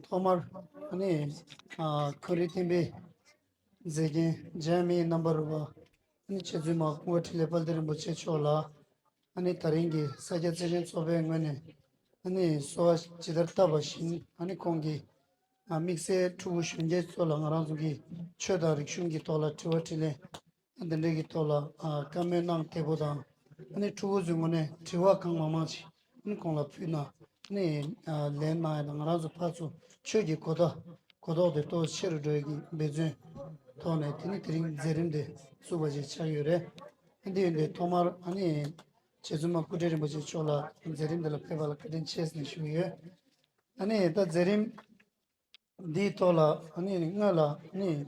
Tomar, ani, Kuritimbi, Zegi, Jamie number of Chezuma, what level the Rinpoche Chola, ani Taringi, Sajat Sovengane, ani Soas Chidarta Bashin, ani Kongi, a mixe two shunjet solang around Choda Rikshungi Tola, Tuatile, and the Negitola, Kamenang Tebodan, ani two Zumone, Tiwakang Mamachi, Nkola Puna, ni Lena and Razu Pasu, Chugi Koda de To Shirdogi, Bezin, Tone, Tinitring Zerinde, Subaji Chayure, and the Tomar, ani Chezuma Kuderi Chola, Zerim de la Pevala Kadin Chesney Shuye, ani that Zerim di tola ani ngala ni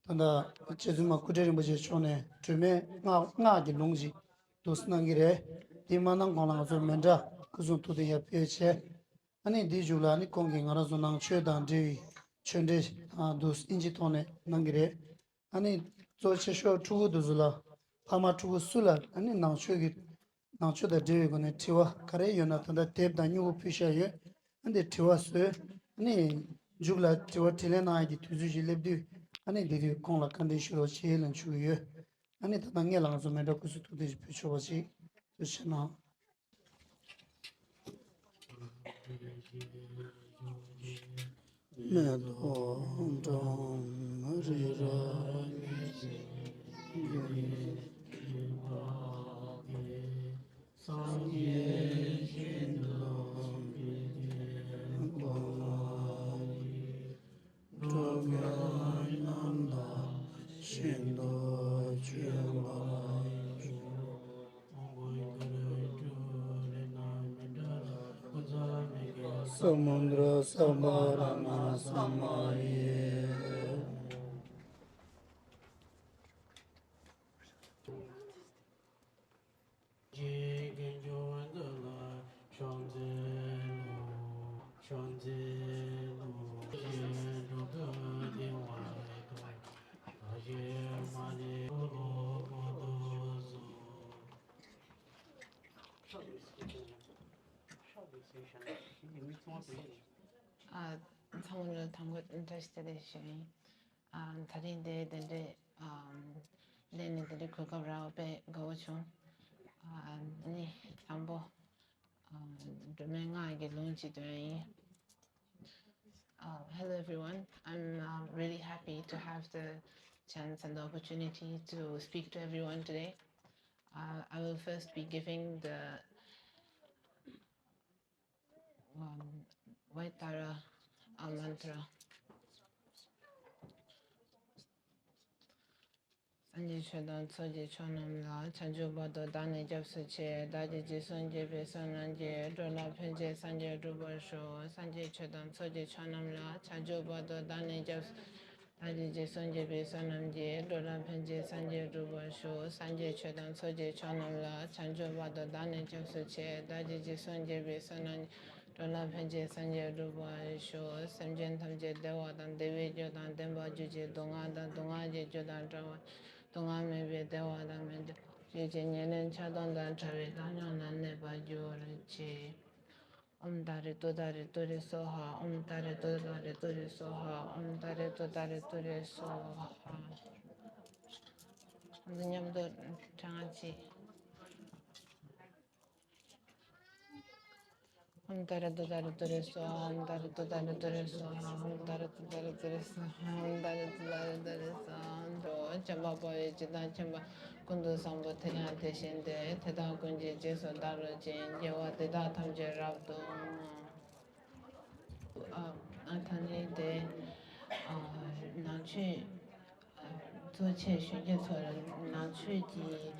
tanda chezuma kuderi mje chone tume nga gi longji dosnangire di manang gona zo menda kuzun tu de ya peche ani di jula ni kongi ngara zo nang chwe dan di chende dos inji tone nangire ani zo che sho tu du zula pama tu sula ani nang chwe gi nang chwe da de gone tiwa kare yona tanda teb da nyu pisha ye ande tiwa su ani jugla tiwa tilena ai di tuzu jilebdi ani di kong la kande shiro che lan chu ye ani ta nge la zo me da kusu tu de picho wasi to shena me lo ndom ri ra Sangye Shindam Nanda Shindo Samundra Sabarana Samaye someone tango interested in sharing. Tarinde the then the Kukara be go to ni tambo Domenga get lunch doing. Hello everyone. I'm really happy to have the chance and the opportunity to speak to everyone today. I will first be giving the Vaitara mantra. Sanji Chodan Soji Chonam La, Chanju Bado Dani Japsuche, Daji Jisonje Besonanje, Dola Penje Sanje Rubasho, Sanji Chodan Soji Chonam La, Chanju Bado Dani Japs, Daji Jisonje Besonanje, Dola Penje Sanje Rubasho, Sanji Chodan Soji Chonam La, Chanju Bado Dani Japsuche, Daji Jisonje Besonanje, Dola Penje Sanje Rubasho, Semjen Tamje Dewa Dan Devi Jodan Demba Juji Donga Dan Donga Jodan Drawa. 동안 매배 대화하면 예전에는 차던단 차에 다녀는 봐줘르지 엄다리 또다리 또리소하 엄다리 또다리 또리소하 엄다리 또다리 또리소하 선생님도 장아찌 엄다리 또다리 또리소하 엄다리 또다리 또리소하 엄다리 또다리 또리소하 엄다리 또다리 또리소하 전바보에 지난 전바 군도 상부 태양 대신데 대다 군지 제소 다르진 예와 대다 탐제랍도 안타네데 나치 도체 쉬게서는 나치지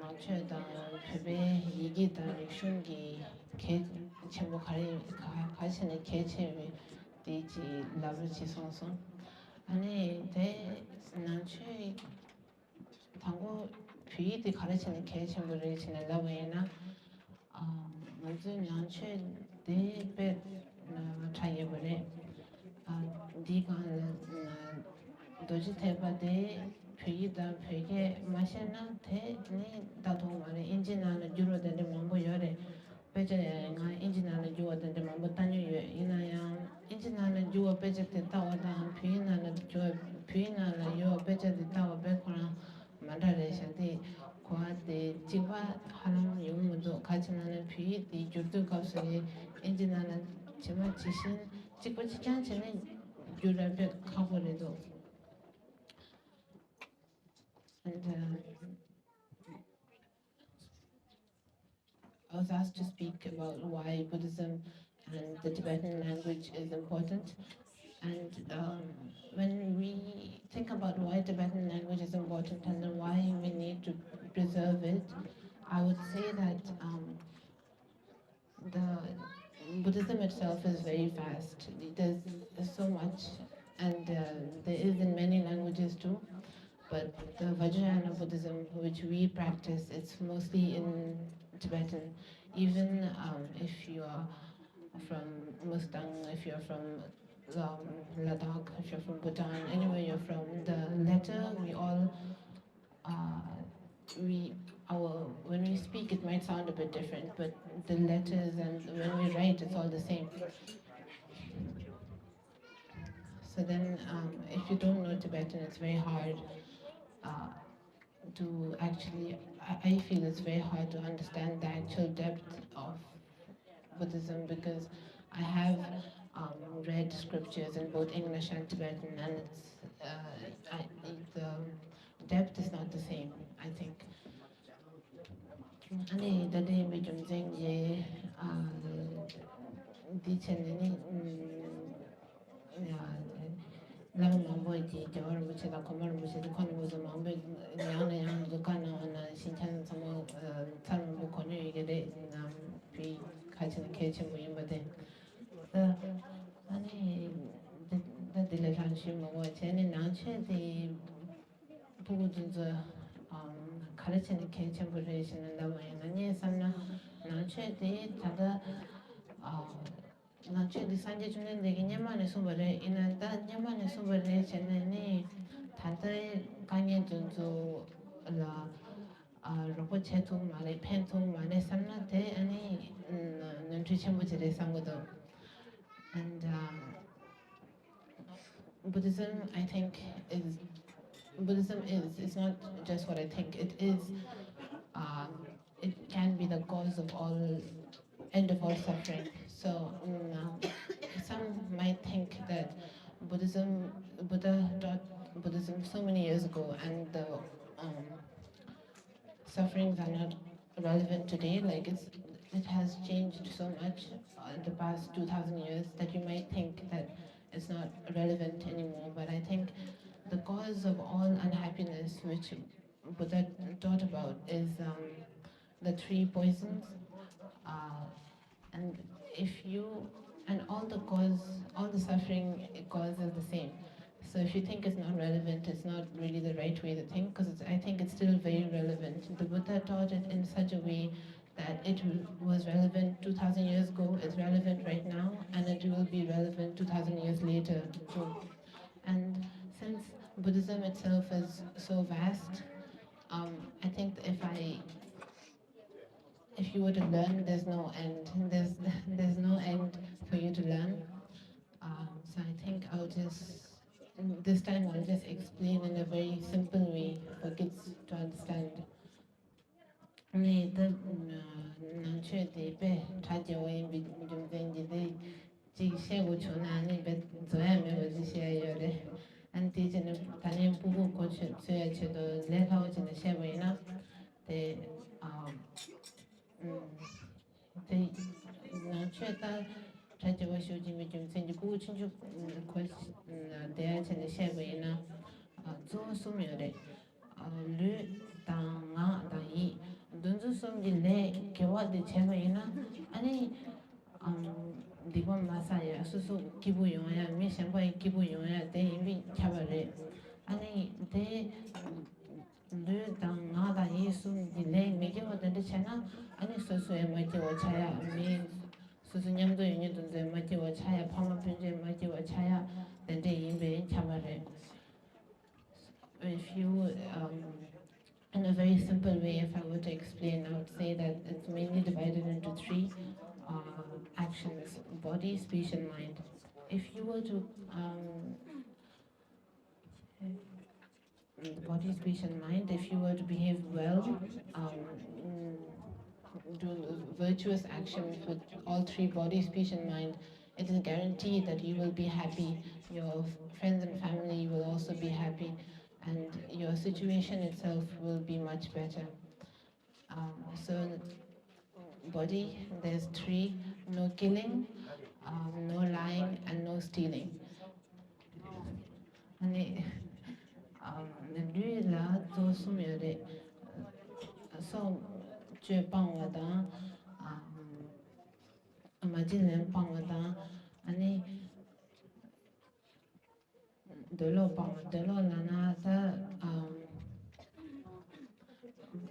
나치다 베베 이기다 리슌기 개 전부 가시는 개체비 디지 나브치 송송 아니 대 난취 당고 비디 가르치는 개체물을 지내려고이나 먼저 난취 대배 차이버래 디가 도지테바데 비다 베게 마셔나 대니 다도 말에 인지나는 주로되는 망보 열에 배제가 인지나는 주어되는 망보 단위에 이나 peche te tawa dan pina la jo pina la yo peche te tawa bekona mandare shante kwa te chiwa haram yung mudo kachina na pi di jurdu kapsare injina na chima chishin chikwa chichan chene jurabe kabore do. And I was asked to speak about why Buddhism and the Tibetan language is important. And when we think about why Tibetan language is important and then why we need to preserve it, I would say that the Buddhism itself is very vast. There's so much, and there is in many languages too. But the Vajrayana Buddhism, which we practice, it's mostly in Tibetan. Even if you are from Mustang, if you're from Ladakh, if you're from Bhutan, anywhere you're from, the letter we all when we speak it might sound a bit different, but the letters and when we write it's all the same. So then, if you don't know Tibetan, it's very hard to actually. I feel it's very hard to understand the actual depth of Buddhism because I have read scriptures in both English and Tibetan, and the depth is not the same, I think. Ani dade me jumzeng ye di chen ni lama mambo ji jawar mu che da komar mu che da kon mu zo mambo yang na yang zo kan na sin chan samo tar mu ko ne ge de na pi ka chen ke chen mu yim ba de da ani da de le ran shi mo wa che ne na che de bu du zo 가르치는 게 전부 되시는 나머지는 아니 삼나 나체데 다다 나체데 산제 중에 되게 냐만에 숨버래 이나다 냐만에 숨버래 전에니 다들 강연 준주 라 rinpoche tu male pen tu male samna te ani nutrition bujere sangodo. And Buddhism I think is Buddhism is, it's not just what I think, it is, it can be the cause of all, end of all suffering. So some might think that Buddha taught Buddhism so many years ago and the sufferings are not relevant today, like it has changed so much in the past 2,000 years that you might think that it's not relevant anymore, but I think the cause of all unhappiness, which Buddha taught about, is the three poisons. And all the suffering it causes the same. So if you think it's not relevant, it's not really the right way to think, because I think it's still very relevant. The Buddha taught it in such a way that it was relevant 2,000 years ago, it's relevant right now, and it will be relevant 2,000 years later too. And since Buddhism itself is so vast, I think if you were to learn, there's no end. There's no end for you to learn. So I think this time I'll just explain in a very simple way for kids to understand. And teaching Tanya Pugu coach to let out in the Shevina, the Nacheta Tajawa Shujim Jim Puchin, the Art in the Shevina, Zo Sumire, Lu Danga Dai, Dunzu Sum delay, Kewa the Chevina, and Diwan Masaya, Susu Kibuyoya, Mission by Kibuyoya, they in Cabaret. And they do Danga Yisum delay, making what the channel, and it's also a mighty watchaya, means Susunyam do you need the mighty watchaya, Pama Pinja, mighty watchaya, then they in Cabaret. If you in a very simple way, if I were to explain, I would say that it's mainly divided into three actions: body, speech, and mind. if you were to the body, speech, and mind, if you were to behave well, do virtuous actions with all three, body, speech, and mind, it is guaranteed that you will be happy. Your friends and family will also be happy, and your situation itself will be much better. So, body, there's three: no killing, no lying, and no stealing. And lui là, tout ce mieux so je bang wa da, ma jin len bang wa da, ani de lo bang, de lo la na da,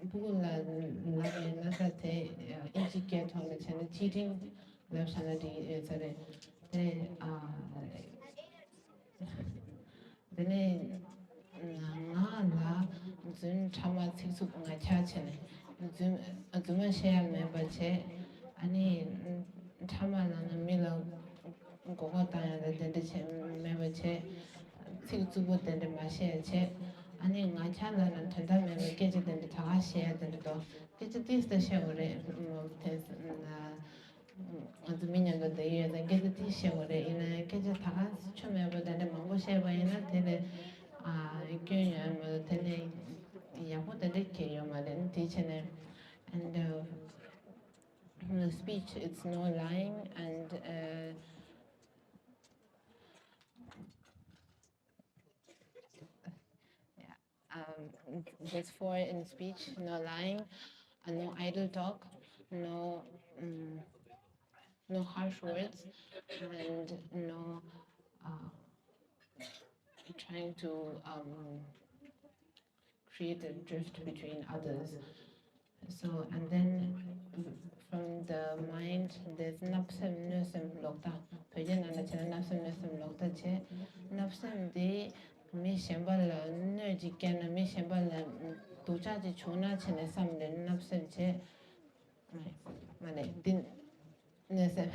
bu la la sa te, insecure thong le chen cheating, la shana di sare, te dene nga la zun chama tiksu nga cha chene zuma shea me bache ani chama la na mila gogo tanya da dende che me bache tiksu bo dende ma shea che ani nga cha la na tanda me me geje dende taga shea dende do geje dis da shea ore tes zumina ga da ye da geje dis shea ore ina geje taga cho me ba dende mango shea ba ina tele and the speech, it's no lying, and there's four in speech: no lying, no idle talk, no no harsh words, and no trying to create a drift between others. So, and then from the mind, there's napsem nusem lokta. Pöjen ana chena napsem nusem lokta che. Napsem de mi shembal nerji ken mi shembal tucha ji chona chene samle napsem che. Mane din nesem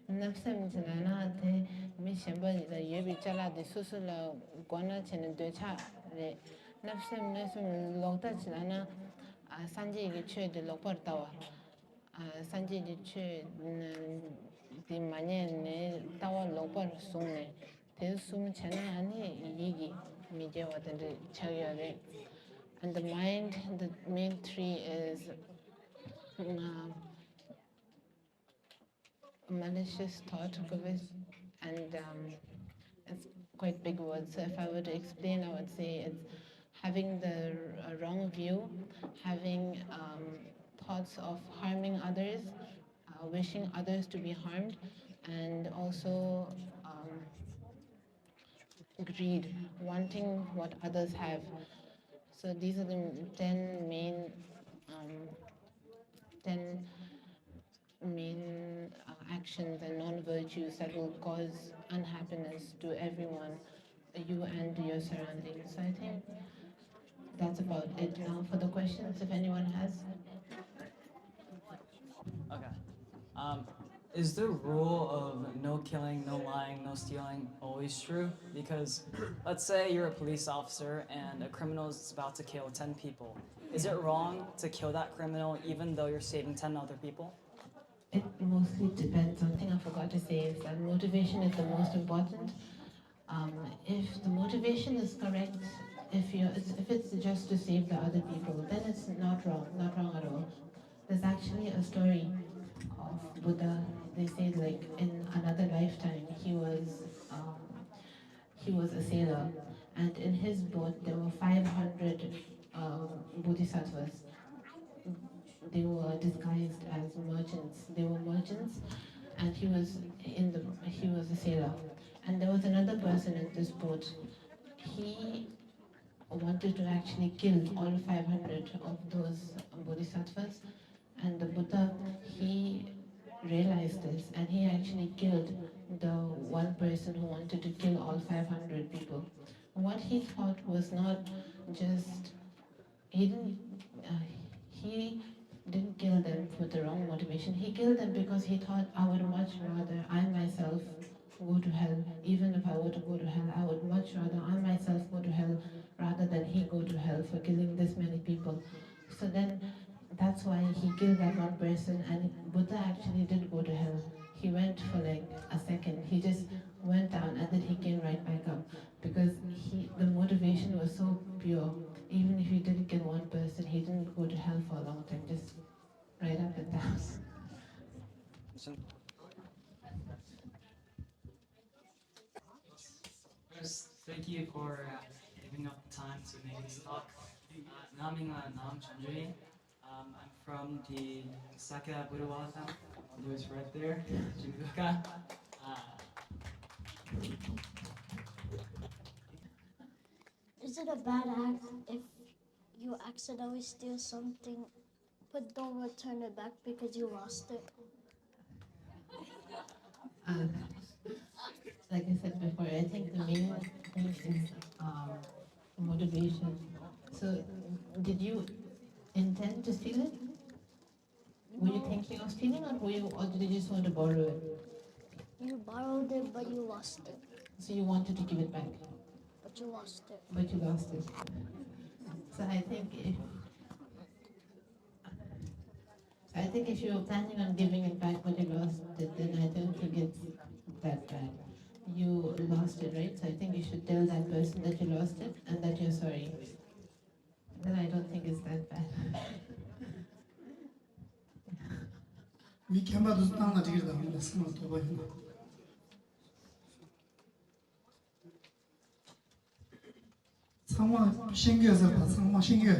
napsem chena na te mi shembal da yebi chala de susula gona chene docha re. Napsem nusem lokta chena na Sanjay gi chue de lokpar tawa. Sanjay gi chue di manye ne tawa lokpar sung ne. Te sung chena ani yigi mi je wa de chagya re. And the mind, the main three is malicious thought, and it's quite big words. So if I were to explain, I would say it's having the wrong view, having thoughts of harming others, wishing others to be harmed, and also greed, wanting what others have. So these are the 10 main 10 main actions and non-virtues that will cause unhappiness to everyone, you and your surroundings. So I think that's about it now for the questions, if anyone has. Okay. Is the rule of no killing, no lying, no stealing always true? Because let's say you're a police officer and a criminal is about to kill 10 people. Is it wrong to kill that criminal even though you're saving 10 other people? It mostly depends. One thing I forgot to say is that motivation is the most important. If the motivation is correct, if it's just to save the other people, then it's not wrong at all. There's actually a story of Buddha. They say like in another lifetime he was a sailor, and in his boat there were 500 bodhisattvas. They were disguised as merchants. They were merchants, and he was a sailor. And there was another person in this boat. He wanted to actually kill all 500 of those bodhisattvas, and the Buddha, he realized this, and he actually killed the one person who wanted to kill all 500 people. What he thought was not just he didn't uh, he didn't kill them for the wrong motivation. He killed them because he thought, I would much rather I myself go to hell even if I were to go to hell, I would much rather I myself go to hell rather than he go to hell for killing this many people. So then that's why he killed that one person, and Buddha actually did go to hell. He went for like a second. He just went down and then he came right back up because the motivation was so pure. Even if he didn't kill one person, he didn't go to hell for a long time, just right up and down. First, thank you for giving up time to make this talk. Nam Chandri. I'm from the Saka Buddhawatam. It was right there, Jimbuka. Is it a bad act if you accidentally steal something but don't return it back because you lost it? Like I said before, I think the main thing is motivation. So, did you intend to steal it? Were you thinking of stealing it, or did you just want to borrow it? You borrowed it, but you lost it. So you wanted to give it back, But you lost it. but you lost it. So I think if you were planning on giving it back but you lost it, then I don't think it's that bad. You lost it, right? So I think you should tell that person that you lost it and that you're sorry. Then I don't think it's that bad. Mi kemba dus tanga tigir da ngana sama to ba hina. Sama shingyo za pa sama shingyo.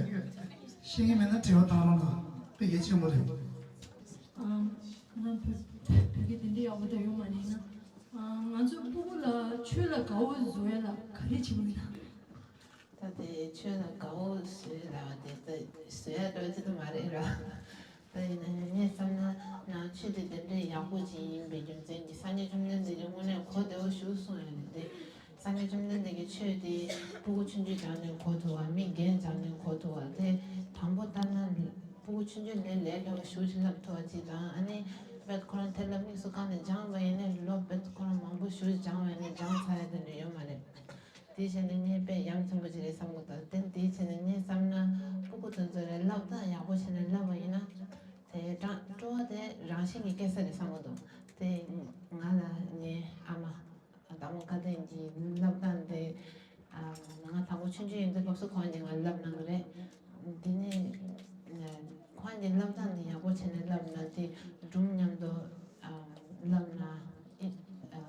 Shingi mena tiwa tanga na pe ye chi mo re. 나 그게 된대 야보다 요 말이나 아주 부고라 취라 가오 조야라 가르치고이나 다들 취하는 가오스라 데서 써야도 지도 말이라. 네, 삼나 나 취되는데 야구지 배경쟁이 산에 좀는데 영원에 거대어 쇼소였는데 산에 좀는데 게 취되 보고 춘주 자는 고도와 민겐 자는 고도와데 담보다는 보고 춘주를 내려고 쇼실랍도 지다 아니 bet koran telami so kan jang wayne lo bet koran mambu shu jang wayne jang sae de yo mare di chen ni be yam chang bu ji sam go da den di chen ni sam na bu gu de de lao da ya bo chen la wa ina de da zhuo de rang xin ge se de sam go do de nga la ni ama da mo ka de ji lao dan de nga ta go chen ji yin de ko so ko ni nga lao na re di ni 관계 남자는 야고 전에 남나지 중년도 남나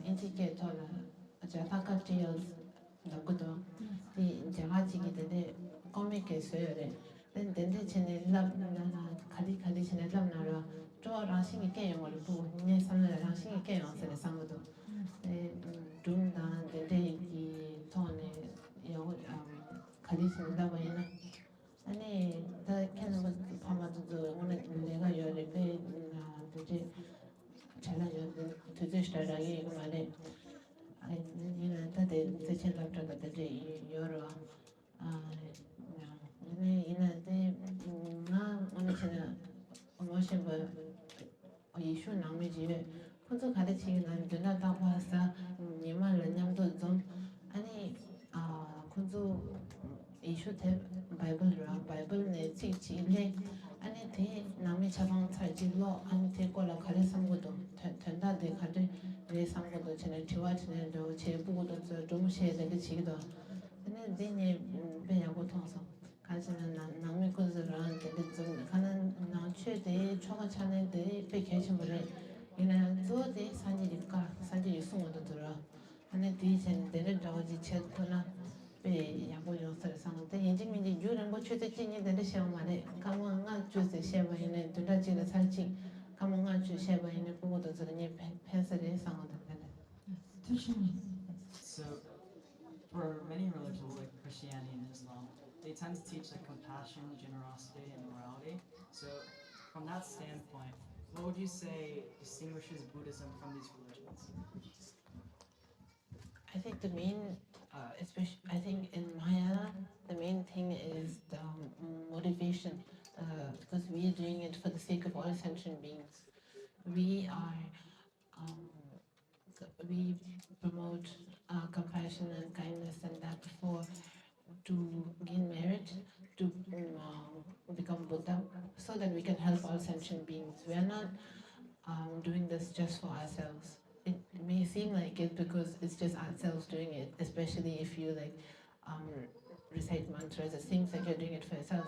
인디케이터라 저 파카티어 나고도 이 제가 지기들이 코믹에 써요래 근데 전에 남나 가리 전에 남나라 저 라싱이 게임을 보고 네 삼는 라싱이 게임 안에 상고도 중단 근데 이 톤에 요 가리 전에 남아이나 아니 다 캐는 파마도 오늘 내가 열에 되게 잘나요 되게 잘하게 이거 말에 아니는 다들 대체 답답다 되게 여러 이는데 나 오늘 지나 뭐신 뭐 이슈 남미지에 혼자 가르치기 난 누나 다 봐서 니만 런냠도 좀 아니 군주 이슈 대 바이블 내 지지래 아니 대 남이 자방 살지로 아니 대거라 가래 상고도 된다데 가래 내 상고도 전에 뒤와지는 제 보고도 좀 시에 되게 지기도 근데 내니 배야고 통해서 가지는 남의 것들은 되게 좀 가는 나 최대 초가 차는데 배 계신 분을 이는 저대 산지니까 산지 유승원도 들어 아니 뒤전 되는 저지 쳇거나 배 야고 요소를 상한테 인증민지 유는 뭐 최대진이 되는 시험만에 가만한 주세 시험에는 둘다지는 살지 가만한 주 시험에는 보고도 저는 펜슬에 상한테 So, for many religions like Christianity and Islam, they tend to teach like compassion, generosity, and morality. So, from that standpoint, what would you say distinguishes Buddhism from these religions? I think the main, especially I think in Mahayana, the main thing is the motivation, because we are doing it for the sake of all sentient beings. We are, we promote compassion and kindness and that for to gain merit, to become Buddha, so that we can help all sentient beings. We are not doing this just for ourselves. It may seem like it because it's just ourselves doing it, especially if you like um, recite mantras. It seems like you're doing it for yourself,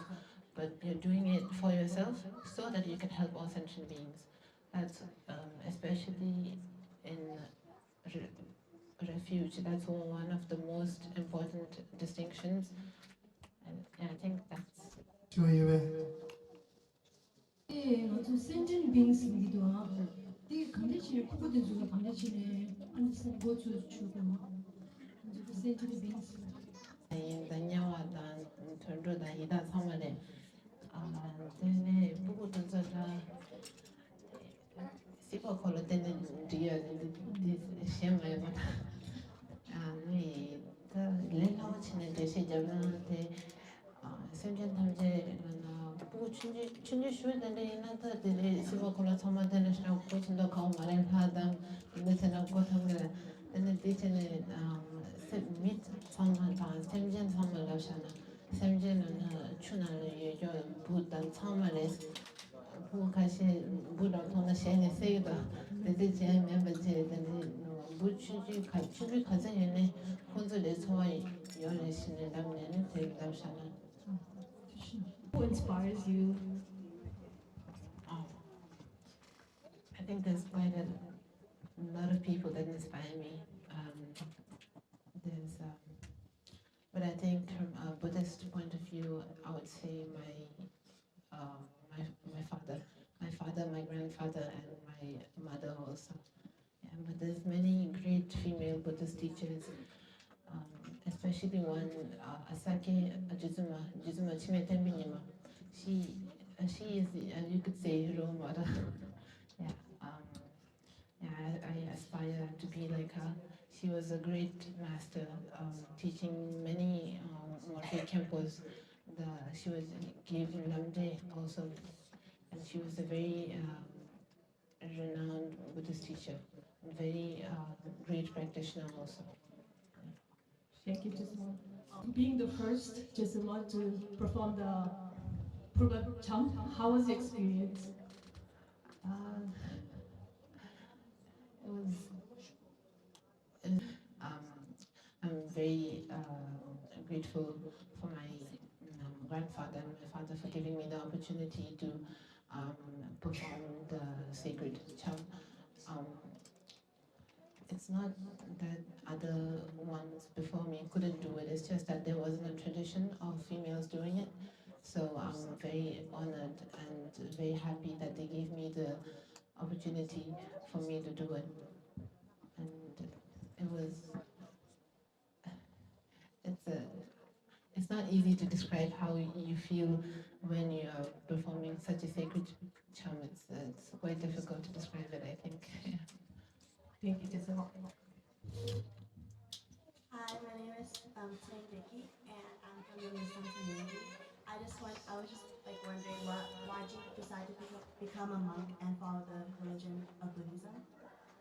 but you're doing it for yourself so that you can help all sentient beings. That's especially in refuge. That's one of the most important distinctions, and I think that's. 아주 sentient beings 기도 이 강제치를 구분된 주가 강제치네 안에서 고주 주고 아주 sentient beings danyawadan tondo da ida samale tene buku tunzala sipo kolo tene dia di shema yamata nui ta lela wachine de she jabna te semjen tamje na buku chunji shuwe tene ina ta tene sipo kolo sama tene shna kuchindo kao maren hadam ina tena kotamgala tene di tene mit tsangma ta semjen tsangma lashana semjen na chuna yo budan tsangma les bu kashi budan tona shene seyda dede je member je dede bu chuji kazen yene konzo le sowa yore shine lamne te lashana. Who inspires you? I think there's quite a lot of people that inspire me. There's but I think from a Buddhist point of view, I would say my father, my grandfather, and my mother also. Yeah, but there's many great female Buddhist teachers, especially one Asake Jetsunma Chime Tenbinima. She is you could say role model. Yeah, I aspire to be like her. She was a great master, teaching many Morphe Kempos. She was gave Lamde also, and she was a very renowned Buddhist teacher, very great practitioner also. Thank you, Jetsunma. Being the first Jetsunma to perform the program jump, how was the experience? It was. I'm very grateful for my grandfather and my father for giving me the opportunity to perform the sacred chant. It's not that other ones before me couldn't do it, it's just that there wasn't a tradition of females doing it. So I'm very honored and very happy that they gave me the opportunity for me to do it. And it was, it's not easy to describe how you feel when you are performing such a sacred charm. It's quite difficult to describe it, I think. Thank you, Jetsunma. Hi, my name is Tang Vicky, and I'm from the Muslim community. I was just like wondering, why did you decide to become a monk and follow the religion of Buddhism?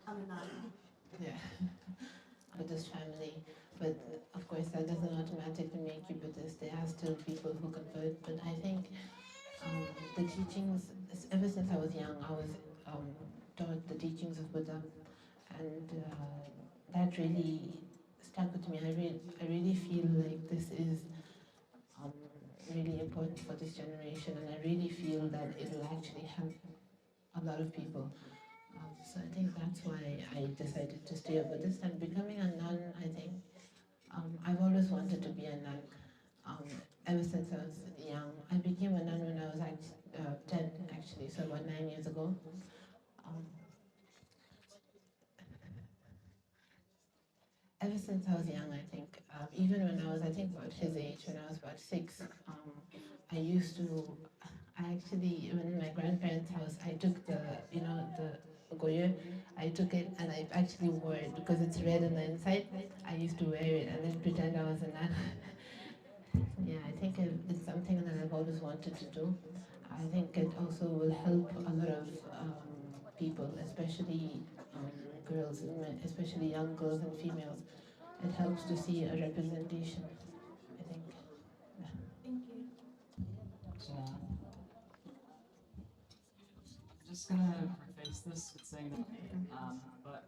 I'm a nun. Yeah, Buddhist family, but of course that doesn't automatically make you Buddhist. There are still people who convert, but I think the teachings, ever since I was young, I was taught the teachings of Buddha, and that really stuck with me. I really feel like this is really important for this generation, and I really feel that it will actually help a lot of people. So I think that's why I decided to stay a Buddhist. And becoming a nun, I think I've always wanted to be a nun. Ever since I was young, I became a nun when I was 10, actually, so about 9 years ago. Ever since I was young, I think, even when I was, I think, about his age, when I was about 6, I used to, I actually, in my grandparents' house, I took the goye, I took it and I actually wore it because it's red on the inside. I used to wear it and then pretend I was a nun. Yeah, I think it's something that I've always wanted to do. I think it also will help a lot of people, especially girls, especially young girls and females. It helps to see a representation, I think. Thank you. So, I'm just gonna preface this with saying that, but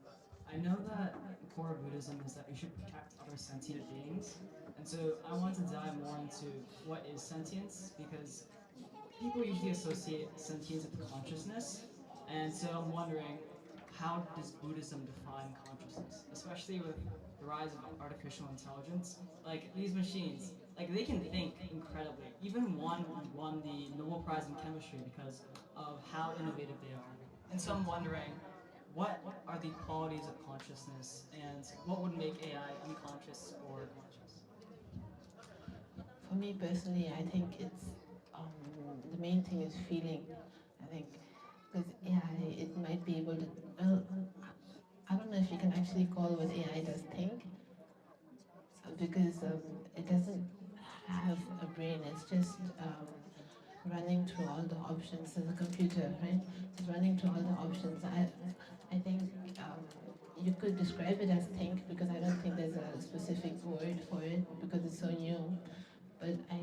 I know that core Buddhism is that we should protect other sentient beings, and so I want to dive more into what is sentience, because people usually associate sentience with consciousness, and so I'm wondering, how does Buddhism define consciousness, especially with the rise of artificial intelligence? Like these machines, like they can think incredibly. Even one won the Nobel Prize in chemistry because of how innovative they are. And so I'm wondering, what are the qualities of consciousness, and what would make AI unconscious or conscious? For me personally, I think it's the main thing is feeling. I think because AI, it might be able to. Well, I don't know if you can actually call what AI does think, because it doesn't have a brain. It's just running through all the options as a computer, right? It's running through all the options. I think you could describe it as think, because I don't think there's a specific word for it because it's so new. But I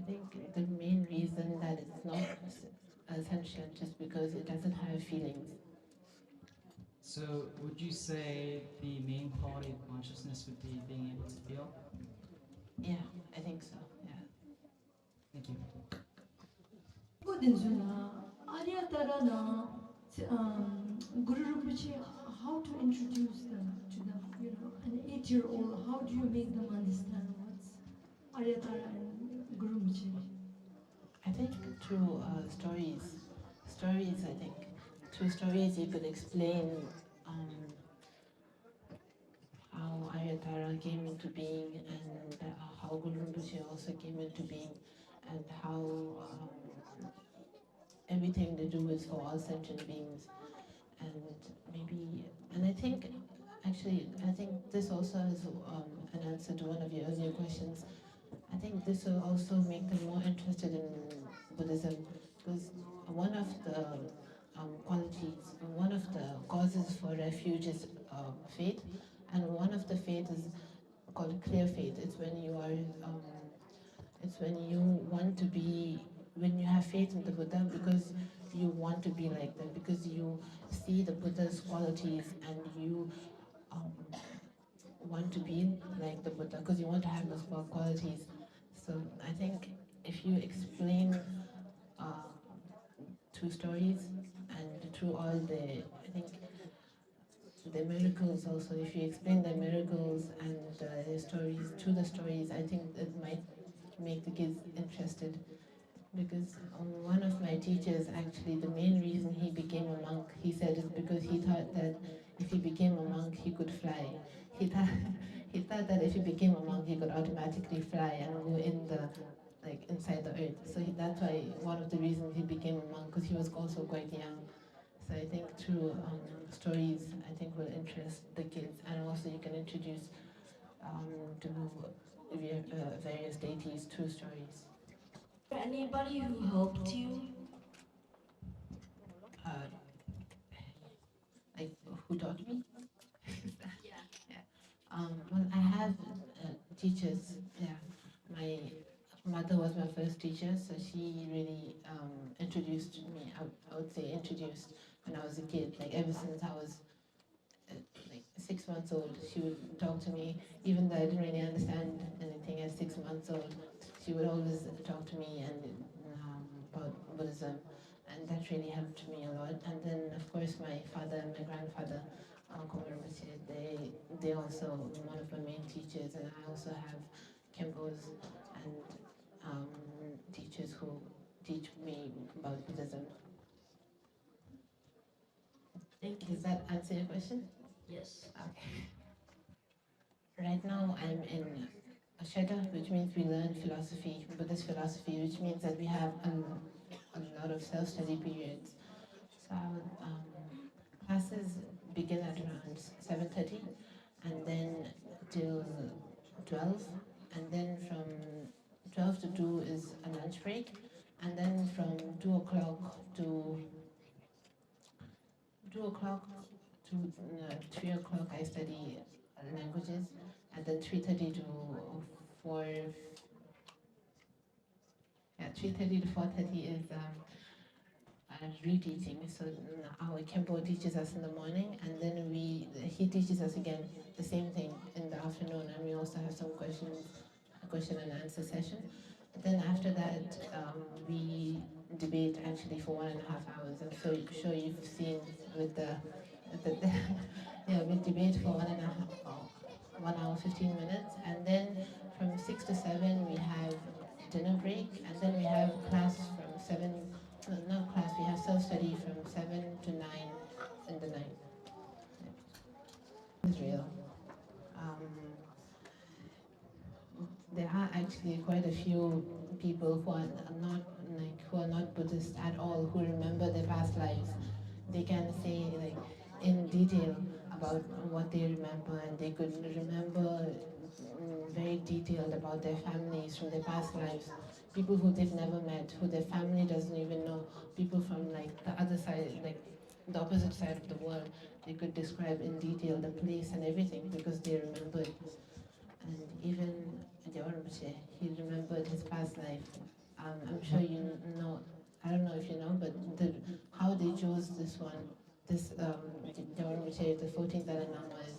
think the main reason that it's not sentient is because it doesn't have feelings. So, would you say the main quality of consciousness would be being able to feel? Yeah, I think so. Yeah. Thank you. Kodinzuna, Aryatara Guru Rinpoche, how to introduce them to them, an 8-year-old, how do you make them understand what's Aryatara and Guru Rinpoche? I think through stories. Stories, I think. Through stories, you could explain how Ayatara came into being, and how Guru Rinpoche also came into being, and how everything they do is for all sentient beings. And maybe, and I think, actually, I think this also is an answer to one of your earlier questions. I think this will also make them more interested in Buddhism, because one of the qualities, one of the causes for refuge is faith, and one of the faith is called clear faith. It's when you are, it's when you want to be, when you have faith in the Buddha because you want to be like them, because you see the Buddha's qualities and you um, want to be like the Buddha, because you want to have those qualities. So I think if you explain through stories and through all the, I think the miracles also, if you explain the miracles and the stories, through the stories, I think it might make the kids interested. Because one of my teachers, actually, the main reason he became a monk, he said, is because he thought that if he became a monk, he could fly. He thought, he thought that if he became a monk, he could automatically fly and go in the, like, inside the earth. So that's why one of the reasons he became a monk, because he was also quite young. So I think through stories, I think will interest the kids, and also you can introduce to various deities through stories. Anybody who helped you? Uh, like who taught me? Yeah. Well, I have teachers. Yeah, my mother was my first teacher, so she really introduced me. I would say introduced when I was a kid. Like ever since I was like 6 months old, she would talk to me, even though I didn't really understand anything at 6 months old. She would always talk to me and about Buddhism, and that really helped me a lot. And then, of course, my father and my grandfather, Uncle Rinpoche, they also one of my main teachers, and I also have Kempos and teachers who teach me about Buddhism. Thank you. Does that answer your question? Yes. Okay. Right now, I'm in Asheta, which means we learn philosophy, Buddhist philosophy, which means that we have a lot of self-study periods. So classes begin at around 7:30, and then till 12, and then from 12 to 2 is a lunch break, and then from 2 o'clock to 3 o'clock I study languages, and then 3:30 to 4. Yeah, 3:30 to 4:30 is reteaching. So our Kempo teaches us in the morning, and then he teaches us again the same thing in the afternoon, and we also have some question and answer session. Then after that, we debate actually for 1.5 hours. I'm sure you've seen with the yeah, we debate for 1 hour 15 minutes, and then from 6 to 7 we have dinner break, and then we have class from 7. No, not class. We have self-study from 7 to 9 in the night. It's real. There are actually quite a few people who are not Buddhist at all, who remember their past lives. They can say in detail about what they remember, and they could remember very detailed about their families from their past lives. People who they've never met, who their family doesn't even know, people from the other side, the opposite side of the world. They could describe in detail the place and everything because they remembered. And even Rinpoche, he remembered his past life. I'm sure you know, I don't know if you know, but how they chose this one, this Rinpoche, the 14th Dalai Lama, is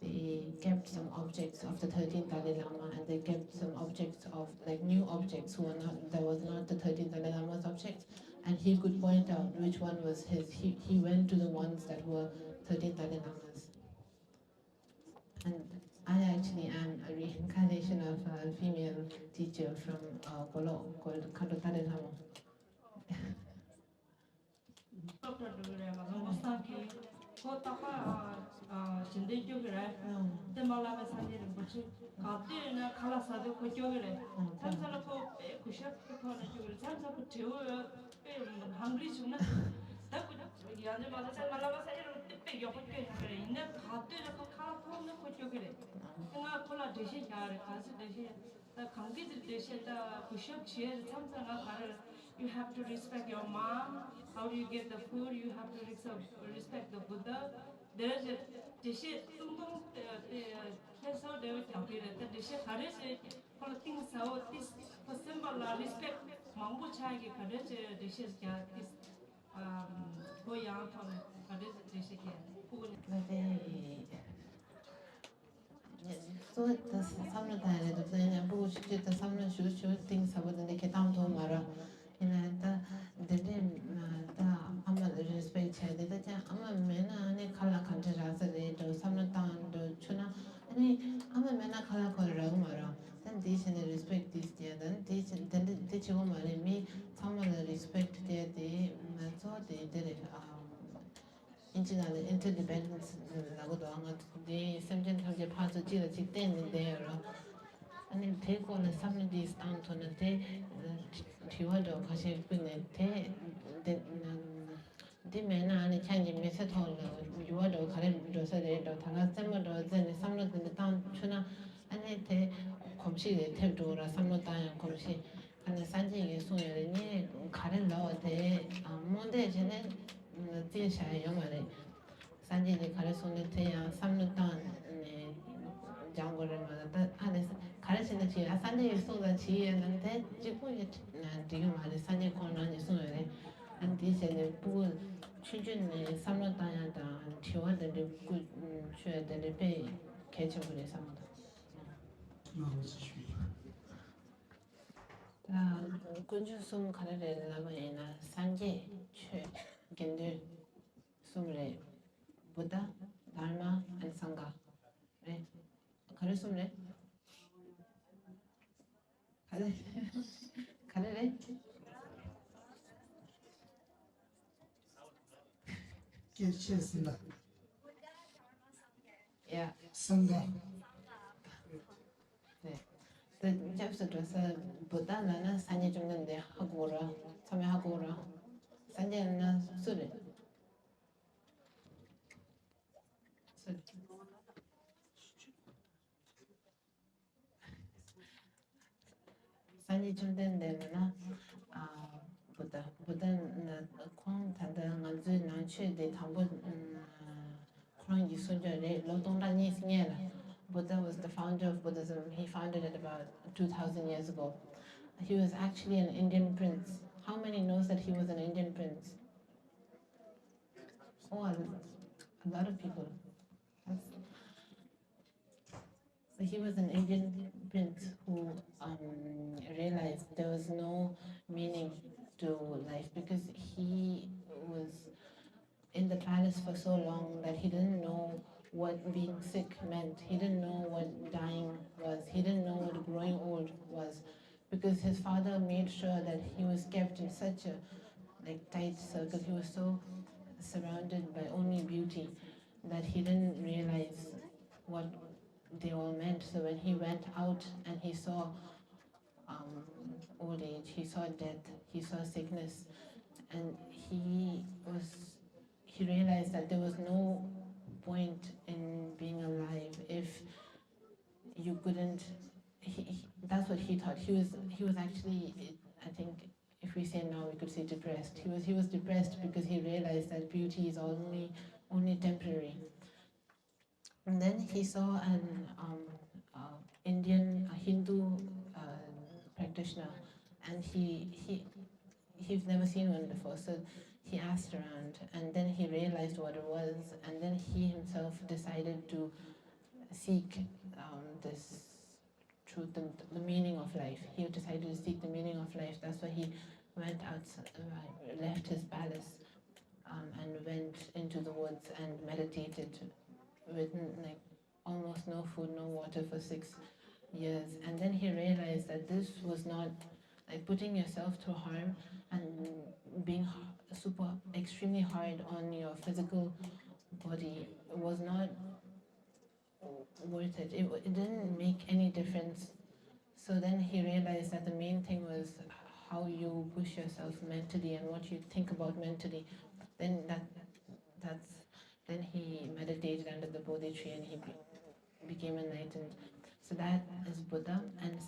they kept some objects of the 13th Dalai Lama, and they kept some objects of new objects that was not the 13th Dalai Lama's objects, and he could point out which one was his. He went to the ones that were 13th Dalai Lamas. And I actually am a reincarnation of a female teacher from Kolo called Dalai Lama. You have to respect your mom. How do you get the food? You have to respect the Buddha. There is a dish. Cancel the dish. Courage. Politics. So this for symbol respect. Mambu chai ke courage dishes kya this go yang from courage dish kya. So the samna tayre the plan book the samna shoot things about the ketam to mara in the amal respect the ama mena ne kala kanta rasa de to samna tan do chuna ani ama mena kala ko ra mara then this and respect this there then this then the chigo mara me samna respect there the so they interdependence 나고도 안 돼. sem전탐제 파서 지가 직대는데요. 아니 대고는 삼는디 스탄토는데 뒤와도 가시 뿐인데 데메나 아니 change 메세터로 유와도 가려서 돼도 다나 셈도 전에 삼는데 단 추나 아니 대 검시에 태도라 삼는다는 검시 아니 산지에 소연이 가려 넣어대 뭔데 전에 제샤요 말에 산지에 가려서는 돼야 삼는단 장고를 말다 안에서 가르치는 지 산지에 소가 지에는데 지구에 지금 말에 산지 권한이 소연에 안 디세는 부 취준의 삼는다야다 티와들이 그 취해들이 배 개척을 삼는다 군주숨 가르를 남아이나 산지 최 겐들 숨래 부다 달마 안상가 네 가르 숨래 가르래 Kirchesla. Yeah. Sangha. 네. 잡수들어서 보다는 산이 죽는데 하고 오라. 참여하고 오라. 산지는 술을. 술. 산이 죽는 데는 보다는 콩 단단한 거 난취돼 담보 Buddha was the founder of Buddhism. He founded it about 2,000 years ago. He was actually an Indian prince. How many knows that he was an Indian prince? Oh, a lot of people. So he was an Indian prince who realized there was no meaning to life because he was in the palace for so long that he didn't know what being sick meant. He didn't know what dying was. He didn't know what growing old was because his father made sure that he was kept in such a tight circle. He was so surrounded by only beauty that he didn't realize what they all meant. So when he went out and he saw old age, he saw death, he saw sickness, and he realized that there was no point in being alive if you couldn't. That's what he thought. He was actually, I think, if we say now, we could say depressed. He was depressed because he realized that beauty is only temporary. And then he saw an Indian, a Hindu practitioner, and he's never seen one before. So he asked around, and then he realized what it was, and then he himself decided to seek this truth, the meaning of life. He decided to seek the meaning of life. That's why he went out, left his palace, and went into the woods and meditated with almost no food, no water for 6 years. And then he realized that this was not putting yourself through harm and being super extremely hard on your physical body was not worth it. It didn't make any difference. So then he realized that the main thing was how you push yourself mentally and what you think about mentally. Then then he meditated under the Bodhi tree and he became enlightened. So that is Buddha. And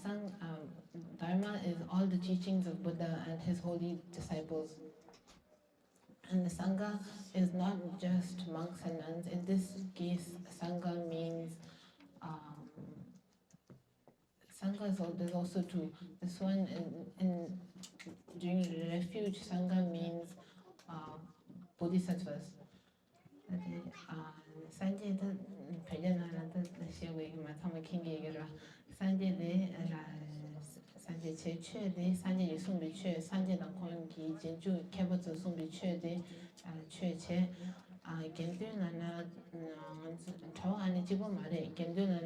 Dharma is all the teachings of Buddha and his holy disciples. And the Sangha is not just monks and nuns. In this case, Sangha means Sangha there's also two. This one during refuge, Sangha means bodhisattvas. Sanje the Pajana the Shewe Matama Kingi Sanje de Sanje Che de Sanje Yusumbi Che Sanje the Kongi Jinju Kabuto Sumbi Che de Che Genduna Tawa and Jibo Mare Genduna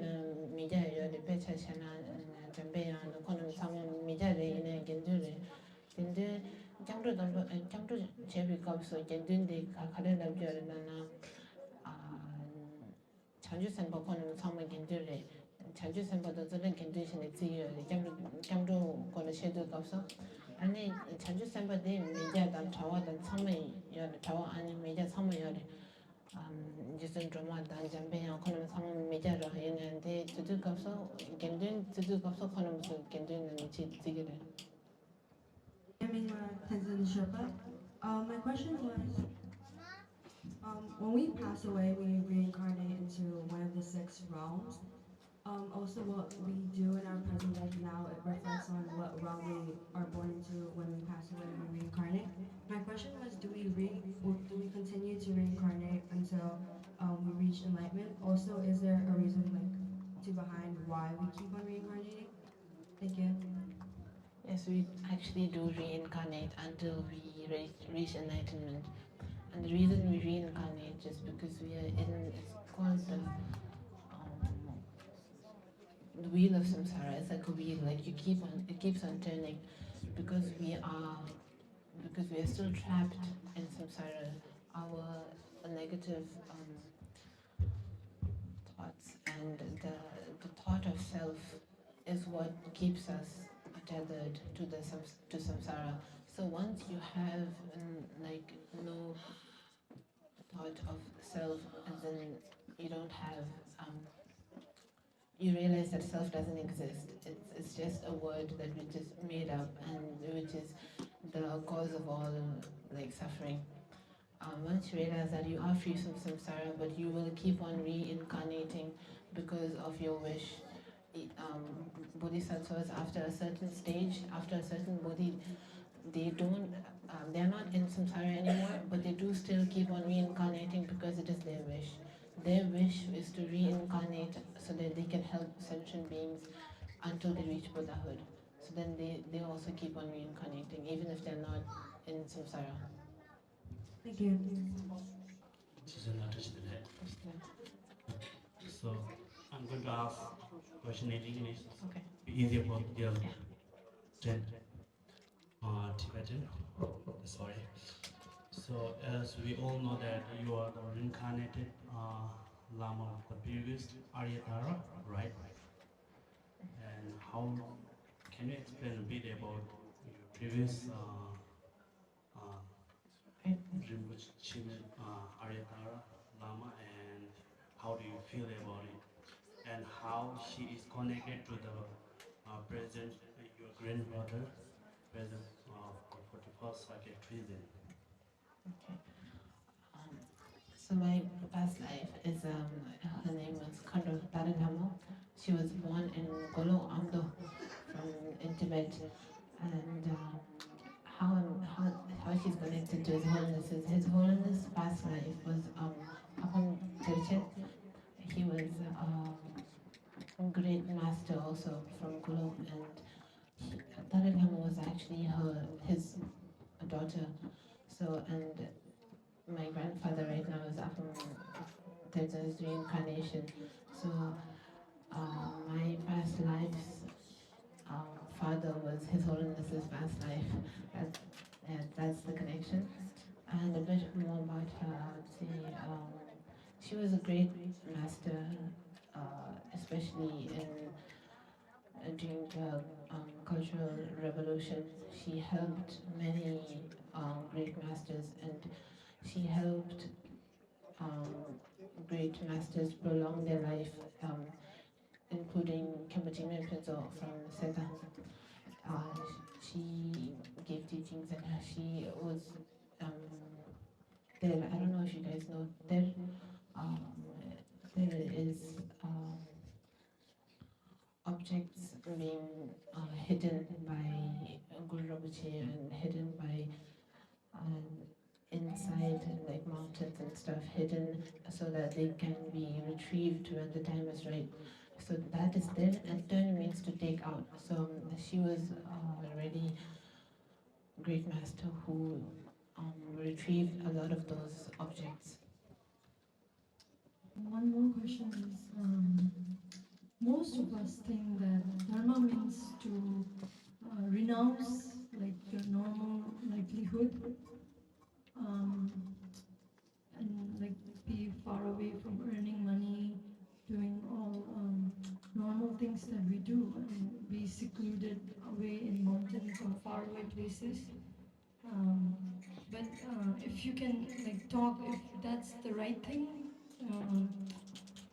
Media the Pecha Shana Jambea and the Konam Sama Media in Gendure Gende Jamdu Chevi Cops or Gendun de Kakada Jordan Chanju Senpa Konam Sama Gendure Chanju Senpa the Zolan condition it's here Jamdu Kona Shedu Gopso and then Chanju Senpa de Media than Tawa than Sama Yor Tawa and Media Sama Yor Jetsunma dan Jambe and Konam Sama Media and they to do Gopso Gendun to do Gopso Konam so Gendun and Tigre. My question was, when we pass away, we reincarnate into one of the 6 realms. Also, what we do in our present life now, it reflects on what realm we are born into when we pass away and we reincarnate. My question was, do we continue to reincarnate until we reach enlightenment? Also, is there a reason behind why we keep on reincarnating? Thank you. Yes, we actually do reincarnate until we reach enlightenment. And the reason we reincarnate is because we are it's called the wheel of samsara. It's like a wheel, it keeps on turning because we are still trapped in samsara. Our negative thoughts and the thought of self is what keeps us tethered to samsara. So once you have no thought of self, and then you don't have you realize that self doesn't exist. It's just a word that we just made up and which is the cause of all suffering. once you realize that you are free from samsara, but you will keep on reincarnating because of your wish. Bodhisattvas, after a certain stage, after a certain bodhi, they don't, they're not in samsara anymore, but they do still keep on reincarnating because it is their wish. Their wish is to reincarnate so that they can help sentient beings until they reach Buddhahood. So then they also keep on reincarnating, even if they're not in samsara. Thank you. So I'm going to ask question in English. Okay. Easier for your Tibetan. Sorry. So as we all know that you are the reincarnated Lama of the previous Aryatara, right? And how can you explain a bit about your previous Rinpoche Aryatara Lama, and how do you feel about it? And how she is connected to the present, your grandmother, present for 41st Circuit Treason. Okay. So my past life is, her name was Dharma. She was born in Golo Amdo in Tibet, and how she's connected to His Holiness is His Holiness' past life was Papan Tirchet. He was a great master also from Golo, and Dalai Lama was actually his daughter. So, and my grandfather right now is up in his reincarnation. So my past life's father was His Holiness's past life. That's the connection. And a bit more about her, I would say she was a great master, especially during the Cultural Revolution. She helped many great masters, and she helped great masters prolong their life, including Kembaji Minpinzo from Seta. She gave teachings, and she was there. I don't know if you guys know, there is objects being hidden by Guru Rinpoche and hidden by inside like mountains and stuff, hidden so that they can be retrieved when the time is right. So that is there, and turn means to take out. So she was already great master who retrieved a lot of those objects. One more question is, most of us think that Dharma means to renounce like your normal livelihood, and like be far away from earning money, doing all normal things that we do, and be secluded away in mountains or faraway places. But if you can like talk, if that's the right thing,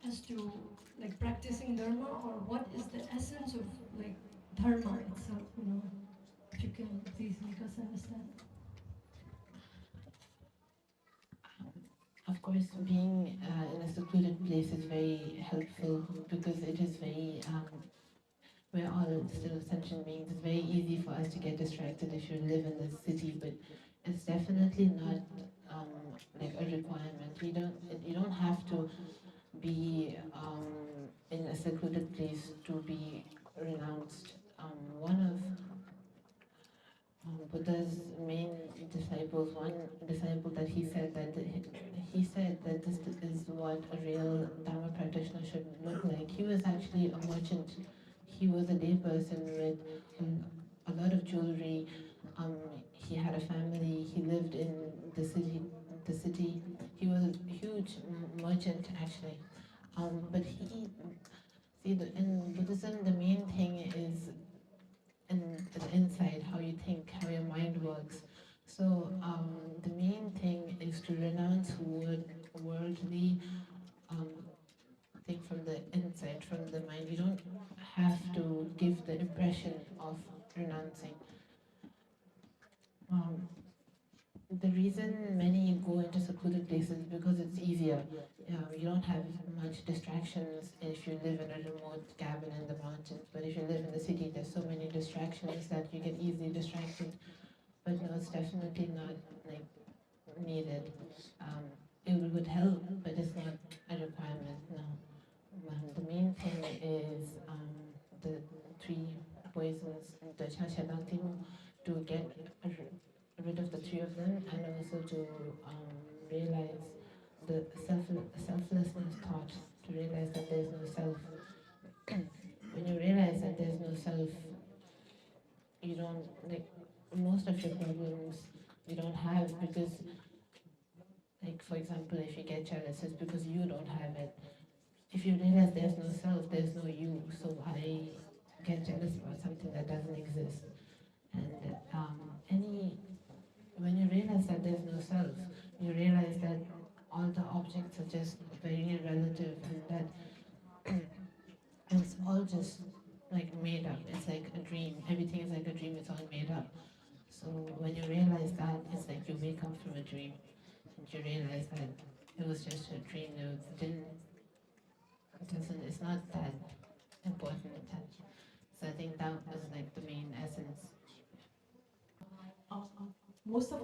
as to like practicing Dharma, or what is the essence of like Dharma itself, if you can please make us understand. Of course, being in a secluded place is very helpful because it is very, we're all still sentient beings. It's very easy for us to get distracted if you live in the city, but it's definitely not like a requirement. You don't have to be in a secluded place to be renounced. One of Buddha's main disciples, one disciple that he said that this is what a real Dharma practitioner should look like. He was actually a merchant. He was a day person with a lot of jewelry. He had a family. He lived in the city. He was a huge merchant actually. But in Buddhism, the main thing is the inside, how you think, how your mind works. So the main thing is to renounce worldly thing from the inside, from the mind. You don't have to give the impression of renouncing. the reason many go into secluded places is because it's easier. You don't have much distractions if you live in a remote cabin in the mountains. But if you live in the city, there's so many distractions that you get easily distracted. But no, it's definitely not like needed. It would help, but it's not a requirement. No. The main thing is the three poisons, the Chashadantimo, to get rid of the three of them, and also to realize the selflessness thought, to realize that there's no self. When you realize that there's no self, you don't, like, most of your problems you don't have because, like, for example, if you get jealous, it's because you don't have it. If you realize there's no self, there's no you, so why get jealous about something that doesn't exist? And when you realize that there's no self, you realize that all the objects are just very relative, and that it's all just like made up. It's like a dream. Everything is like a dream. It's all made up. So when you realize that, it's like you wake up from a dream, and you realize that it was just a dream. It's not that important. So I think that was like the main essence. Most of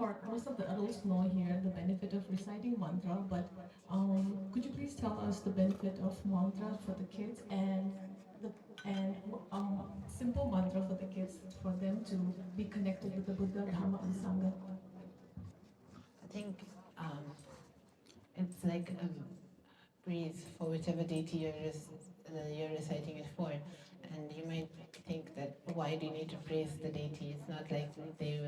the adults know here the benefit of reciting mantra, but could you please tell us the benefit of mantra for the kids and simple mantra for the kids for them to be connected with the Buddha, Dharma, and Sangha? I think it's like a breeze for whichever deity you're reciting it for. And you might think that why do you need to praise the deity? It's not like they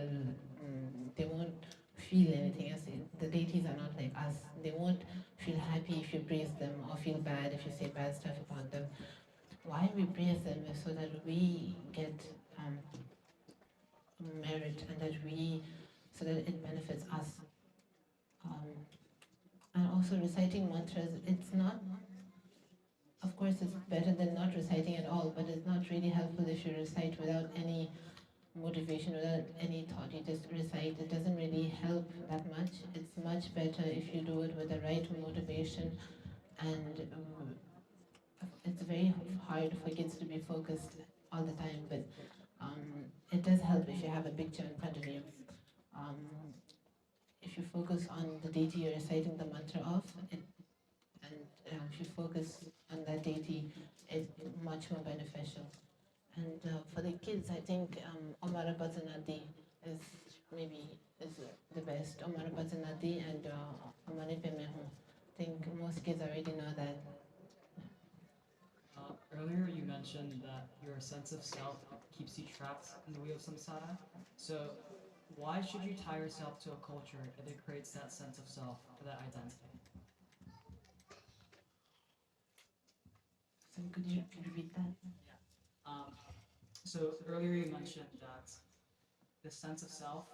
won't feel anything else. The deities are not like us. They won't feel happy if you praise them or feel bad if you say bad stuff about them. Why we praise them is so that we get merit, and so that it benefits us. And also reciting mantras, it's not, of course it's better than not reciting at all, but it's not really helpful if you recite without any motivation, without any thought. You just recite. It doesn't really help that much. It's much better if you do it with the right motivation, and it's very hard for kids to be focused all the time, but it does help if you have a picture in front of you. If you focus on the deity you're reciting the mantra of, and if you focus on that deity, it's much more beneficial. And for the kids, I think Omara Bhajanadi is the best. Omara Bhajanadi and Omare Pemeho. I think most kids already know that. Earlier you mentioned that your sense of self keeps you trapped in the wheel of samsara. So why should you tie yourself to a culture if it creates that sense of self, or that identity? So could you repeat that? So earlier you mentioned that the sense of self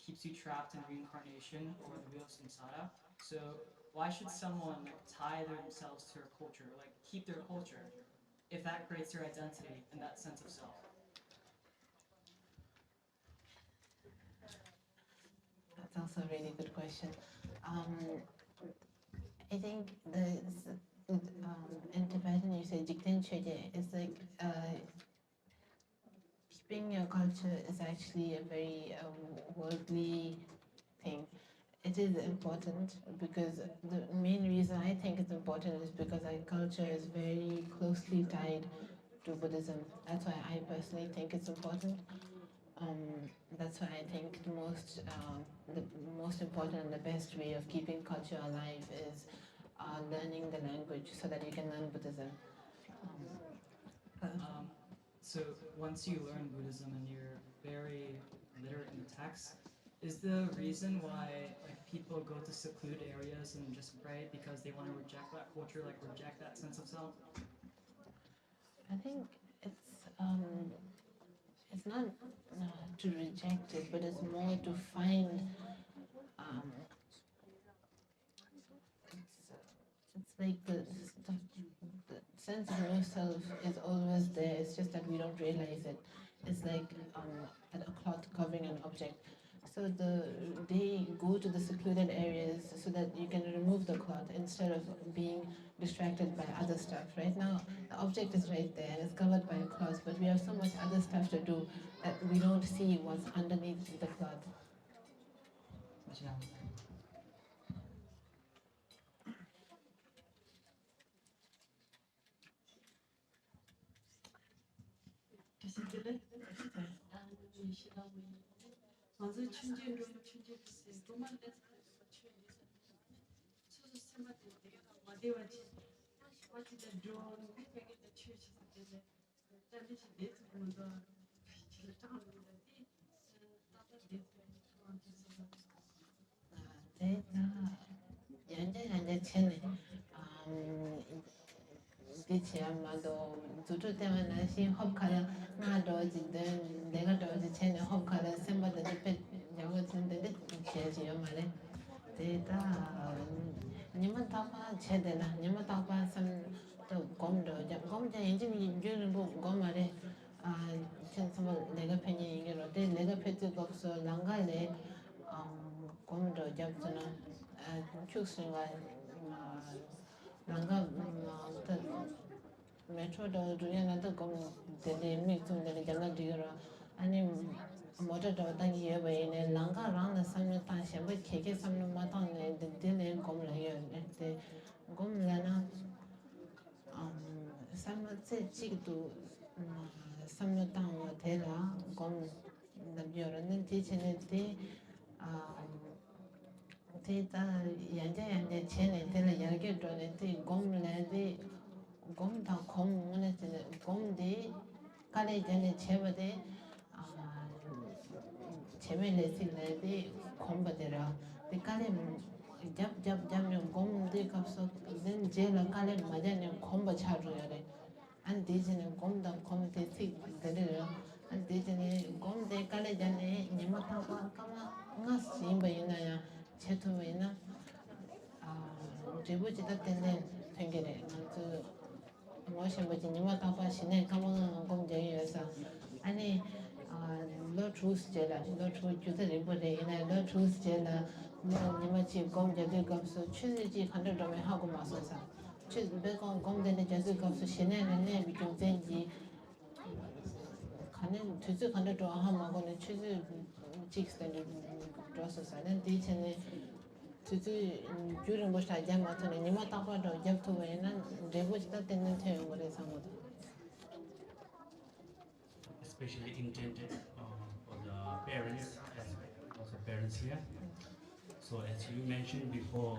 keeps you trapped in reincarnation or the wheel of samsara. So why should someone tie themselves to their culture, like keep their culture, if that creates their identity and that sense of self? That's also a really good question. I think in Tibetan you say Jikten Choje. It's like keeping your culture is actually a very worldly thing. It is important because the main reason I think it's important is because our culture is very closely tied to Buddhism. That's why I personally think it's important. That's why I think the most important and the best way of keeping culture alive is learning the language so that you can learn Buddhism. So once you learn Buddhism and you're very literate in the text, is the reason why people go to secluded areas and just pray because they want to reject that culture, reject that sense of self? I think it's not to reject it, but it's more to find. It's like the sense of no self is always there. It's just that we don't realize it. It's like a cloth covering an object. So they go to the secluded areas so that you can remove the cloth instead of being distracted by other stuff. Right now, the object is right there and it's covered by a cloth, but we have so much other stuff to do that we don't see what's underneath the cloth. Zutu tema na shi hop kala nga doji den lega doji chene hop kala semba de pe yago tende de cheji yamale deta nima tapa chede la nima tapa sam to gom do ja gom ja inji ni juru bo gom mare a chen sama lega penye yero de lega pete go so langa le gom do ja tsana chuksinga langa metro do duya to kom de mi tu de jana dira ani motor do dang ye we ne langa rang na sam ta sha ba ke sam no ma ta ne de ne kom la ye de kom la na sam tse chi du sam no ta wa de la kom na bi ro ne ti che ne de te ta yanja che ne de la ya ge do ne te kom la de gom da kom ngone te gom de kale jane cheba de cheme le si le de kom ba de ra de kale jab me gom de kapso den je la kale ma jane kom ba cha ro ya de an de jane gom da kom de ti de de ra an de jane gom de kale jane nyama ta ba kama nga sim ba ina ya che to ba ina 제부 지다 때는 생겨래 그 뭐시 뭐지 니마 타파 시내 가면 공정이어서 아니 너 주스제라 너 주주들이 보내 이나 너 주스제라 뭐 니마 지 공정들 값서 취지지 한도점에 하고 마서서 취지 배공 공정의 제수 값서 시내는 내 비중 전지 가는 주주 한도 하면은 취지 직선이 process는 뒤에는 주주 주름 뭐 사자 맞는 니마 타파도 잡토에는 레고지다 되는 태용을 상호도 especially intended for the parents as also parents here. So as you mentioned before,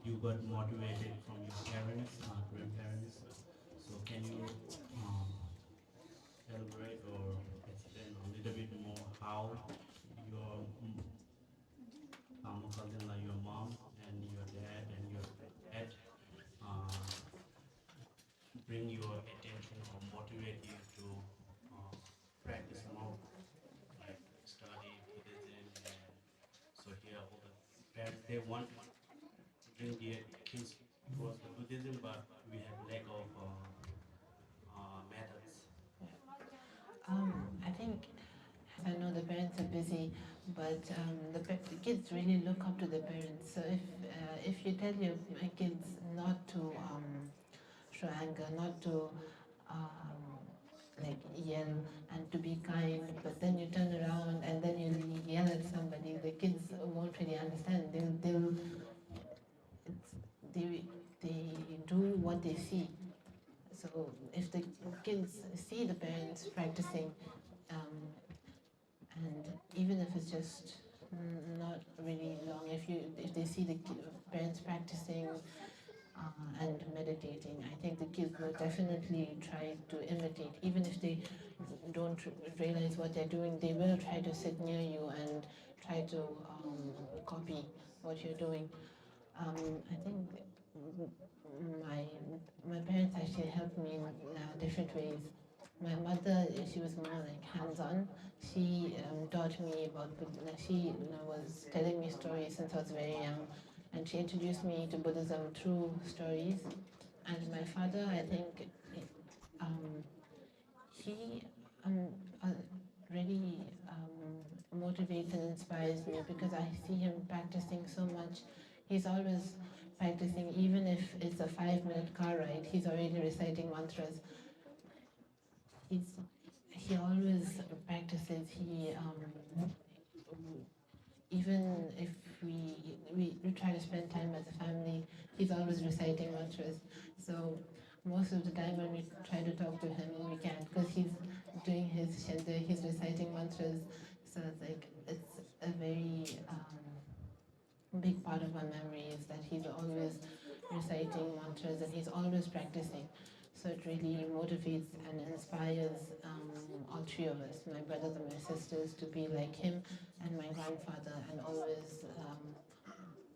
you got motivated from your parents, grandparents. So can you elaborate or explain a little bit more how your your mom and your dad and your dad bring your attention or motivate you to practice more, like study Buddhism, and so here all the parents they want to bring their kids towards the Buddhism, but we have lack of methods. I think I know the parents are busy, but the kids really look up to the parents. So if you tell your kids not to show anger, not to like yell and to be kind, but then you turn around and then you yell at somebody, the kids won't really understand. They do what they see. So if the kids see the parents practicing, and even if it's just not really long, if they see the parents practicing and meditating, I think the kids will definitely try to imitate. Even if they don't realize what they're doing, they will try to sit near you and try to copy what you're doing. I think my parents actually helped me in different ways. My mother, she was more like hands-on. She taught me about she was telling me stories since I was very young, and she introduced me to Buddhism through stories. And my father, I think, he really motivates and inspires me because I see him practicing so much. He's always practicing, even if it's a 5-minute car ride, he's already reciting mantras. He always practices. Even if we try to spend time as a family, he's always reciting mantras. So most of the time when we try to talk to him, we can't because he's doing his shanda, he's reciting mantras. So it's like it's a very big part of my memory is that he's always reciting mantras and he's always practicing. So it really motivates and inspires all three of us, my brothers and my sisters, to be like him and my grandfather and always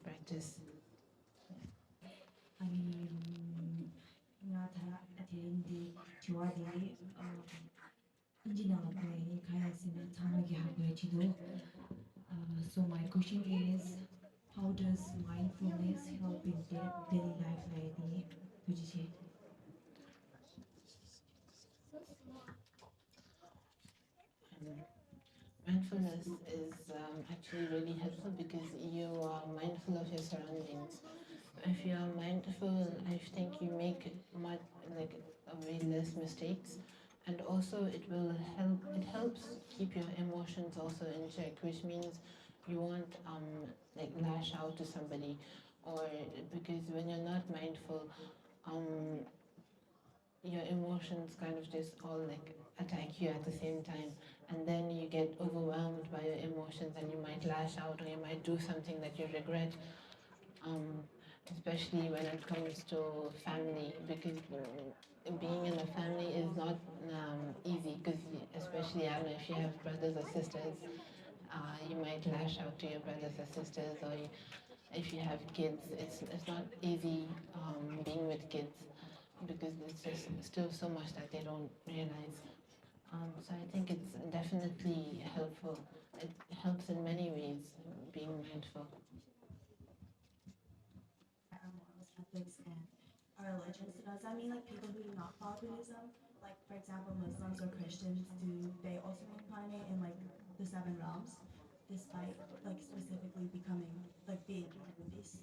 practice. 아니 nga tha athelinde chuade injina lapai kaya sine thamagi hapai chido. So my question is, how does mindfulness help in daily life like the Pujiche? Mindfulness is actually really helpful because you are mindful of your surroundings. If you are mindful, I think you make much like way less mistakes, and also it will help. It helps keep your emotions also in check, which means you won't like lash out to somebody, or because when you're not mindful, um, your emotions kind of just all like attack you at the same time, and then you get overwhelmed by your emotions and you might lash out or you might do something that you regret, um, especially when it comes to family, because being in a family is not easy, because especially I don't know if you have brothers or sisters, you might lash out to your brothers or sisters, or if you have kids, it's not easy being with kids because there's just still so much that they don't realize. So I think it's definitely helpful. It helps in many ways, being mindful. Morals, ethics, and our religions. So does that mean like people who do not follow Buddhism, like for example Muslims or Christians, do they also reincarnate in like the 7 realms, despite like specifically becoming like being Buddhist?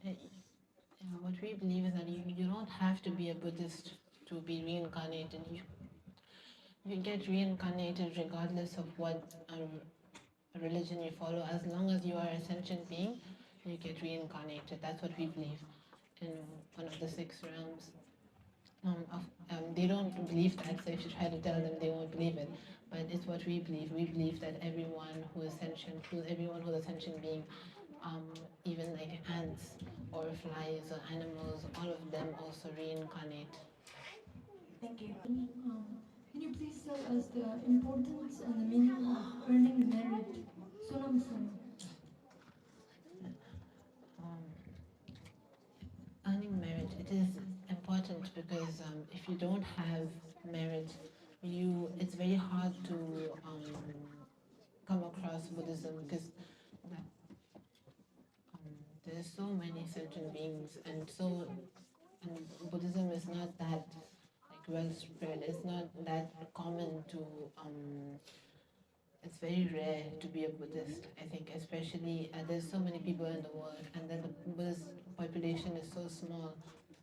Uh, what we believe is that you don't have to be a Buddhist to be reincarnated. You get reincarnated regardless of what religion you follow. As long as you are a sentient being, you get reincarnated. That's what we believe in one of the 6 realms. They don't believe that, so if you try to tell them, they won't believe it. But it's what we believe. We believe that everyone who is sentient, everyone who's a sentient being, even like ants or flies or animals, all of them also reincarnate. Thank you. Can you please tell us the importance and the meaning of earning merit? Sonam-san. Um, Earning merit, it is important because if you don't have merit, it's very hard to come across Buddhism because there's so many sentient beings, and Buddhism is not that like well spread. It's not that common to. It's very rare to be a Buddhist. I think, especially there's so many people in the world, and then the Buddhist population is so small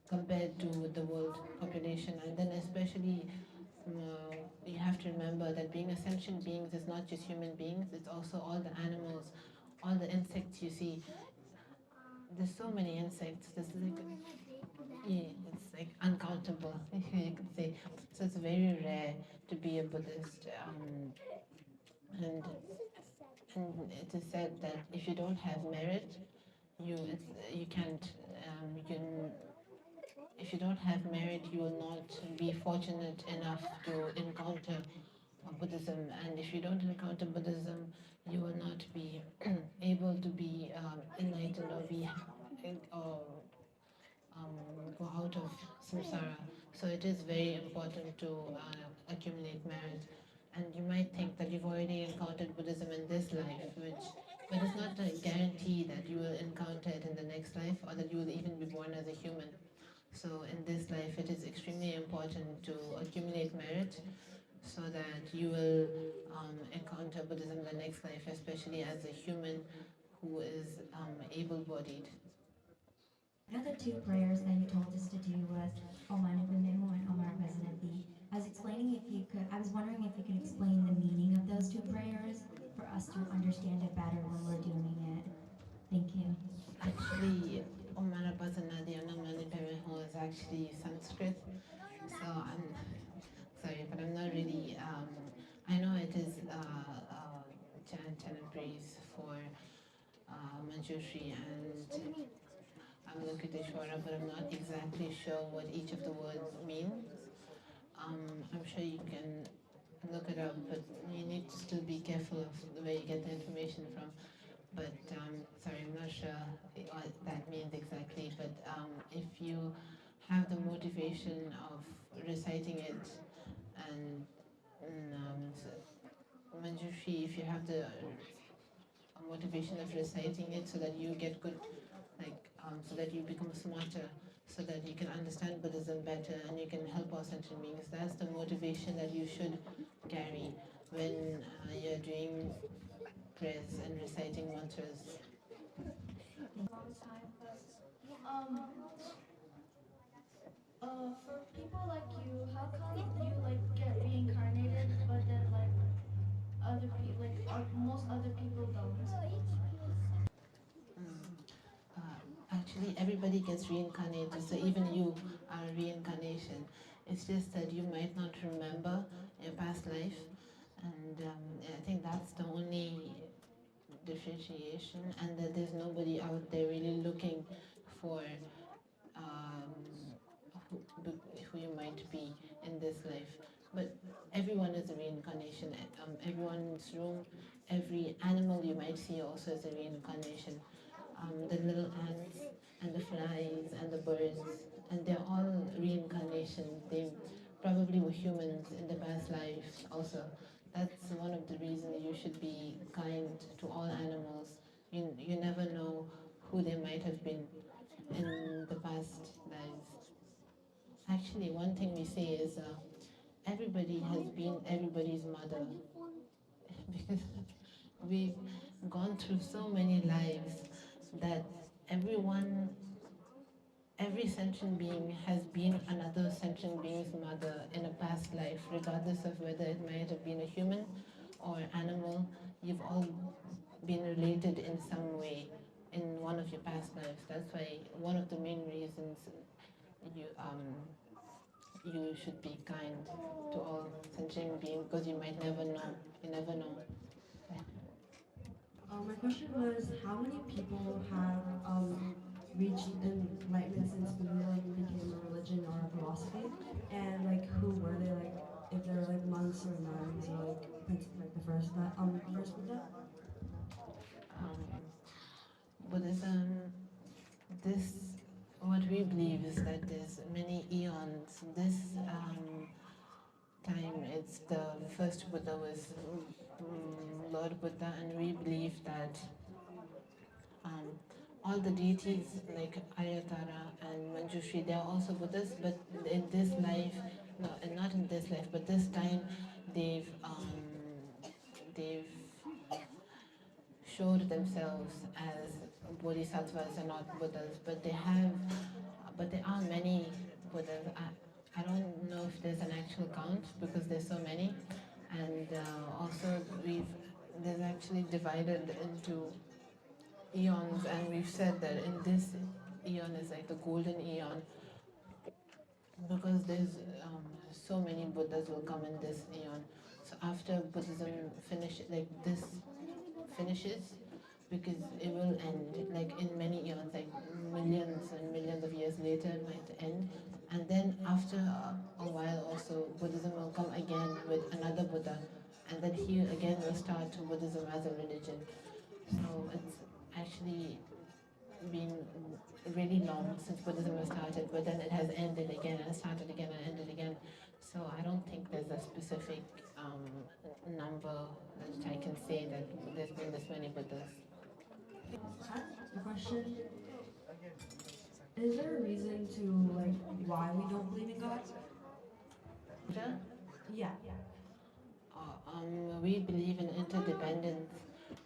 compared to the world population, and then especially. You have to remember that being a sentient beings is not just human beings, it's also all the animals, all the insects you see. There's so many insects. It's like uncountable, you could say. So it's very rare to be a Buddhist, and it is said that if you don't have merit, you can't you can. If you don't have merit, you will not be fortunate enough to encounter Buddhism, and if you don't encounter Buddhism, you will not be able to be enlightened or be or go out of samsara. So it is very important to accumulate merit. And you might think that you've already encountered Buddhism in this life, but it's not a guarantee that you will encounter it in the next life or that you will even be born as a human. So in this life, it is extremely important to accumulate merit so that you will encounter Buddhism in the next life, especially as a human who is able-bodied. The other two prayers that you told us to do was Om Mani Padme Hum and Om Mani Padme Hum. I was explaining if you could. I was wondering if you could explain the meaning of those two prayers for us to understand it better when we're doing it. Thank you. Actually, Om Mani Padme Hum and Om Mani Padme Hum is actually Sanskrit, so I'm sorry, but I'm not really. I know it is chant and praise for Manjushri and Avalokiteshvara, but I'm not exactly sure what each of the words means. I'm sure you can look it up, but you need to still be careful of the way you get the information from. But sorry, I'm not sure what that means exactly. But if you have the motivation of reciting it, and Manjushri, if you have the motivation of reciting it so that you get good, like so that you become smarter, so that you can understand Buddhism better and you can help our sentient beings. That's the motivation that you should carry when you're doing prayers and reciting mantras. Long time, but for people like you, how come you like get reincarnated, but then like other people, like most other people don't? Actually, everybody gets reincarnated, so even you are a reincarnation. It's just that you might not remember your past life, and I think that's the only differentiation, and that there's nobody out there really looking for um, who you might be in this life. But everyone is a reincarnation. Everyone's room, every animal you might see also is a reincarnation. The little ants and the flies and the birds, and they're all reincarnations. They probably were humans in the past life also. That's one of the reasons you should be kind to all animals. You never know who they might have been in the past lives. Actually, one thing we say is everybody has been everybody's mother because we've gone through so many lives that everyone, every sentient being has been another sentient being's mother in a past life, regardless of whether it might have been a human or animal. You've all been related in some way in one of your past lives. That's why one of the main reasons you you should be kind to all sentient beings, because you might never know. You never know. My question was, how many people have reached enlightenment since Buddhism became a religion or a philosophy? And like, who were they? Like, if they're like monks or nuns or like the first Buddha? Buddhism, this, what we believe is that there's many eons. This time, it's the first Buddha was Lord Buddha, and we believe that all the deities like Aryatara and Manjushri, they are also Buddhas, but in this life, no, and not in this life, but this time, they've showed themselves as bodhisattvas and not Buddhas, but there are many Buddhas. I don't know if there's an actual count because there's so many, and also there's actually divided into eons, and we've said that in this eon is like the golden eon because there's so many Buddhas will come in this eon. So after Buddhism like this finishes, because it will end like in many eons, like millions and millions of years later it might end, and then after a while also Buddhism will come again with another Buddha, and then he again will start Buddhism as a religion. So it's actually been really long since Buddhism was started, but then it has ended again and started again and ended again. So I don't think there's a specific number that I can say that there's been this many Buddhas. A question. Is there a reason to like why we don't believe in God? Sure. Yeah. we believe in interdependence,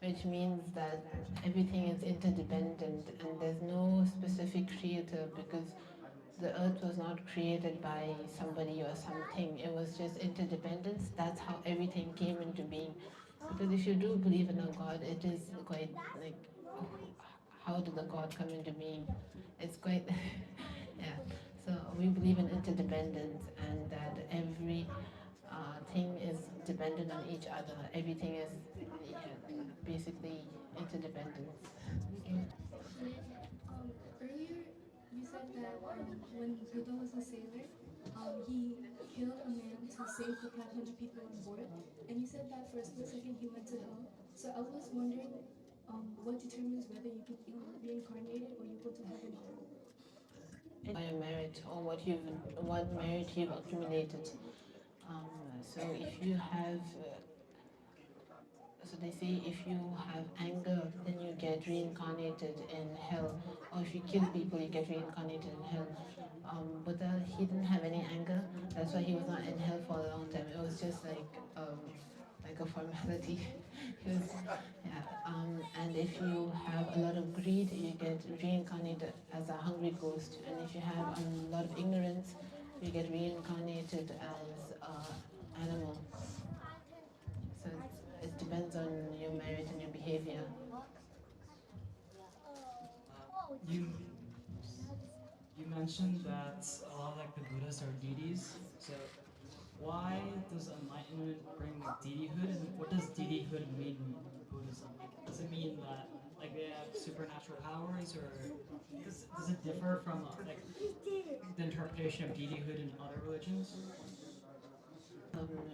which means that everything is interdependent and there's no specific creator, because the earth was not created by somebody or something. It was just interdependence. That's how everything came into being. Because if you do believe in a God, it is quite like, how did the God come into being? It's quite, yeah. So we believe in interdependence and that every thing is dependent on each other. Everything is basically interdependence. Earlier you said that when Buddha was a sailor, he killed a man to save the 500 people on board, and you said that for a split second he went to hell. So I was wondering, what determines whether you get reincarnated or you go to heaven? By your merit or what merit you've accumulated. So if you have so they say if you have anger, then you get reincarnated in hell. Or if you kill people, you get reincarnated in hell. Buddha, he didn't have any anger. That's why he was not in hell for a long time. It was just like a formality. He was, yeah. And if you have a lot of greed, you get reincarnated as a hungry ghost. And if you have a lot of ignorance, you get reincarnated as an animal. So it depends on your merit and your behavior. You mentioned that a lot of like the Buddhas are deities. So why does enlightenment bring like deityhood, and what does deityhood mean in Buddhism? Like, does it mean that like they have supernatural powers, or does it differ from like the interpretation of deityhood in other religions?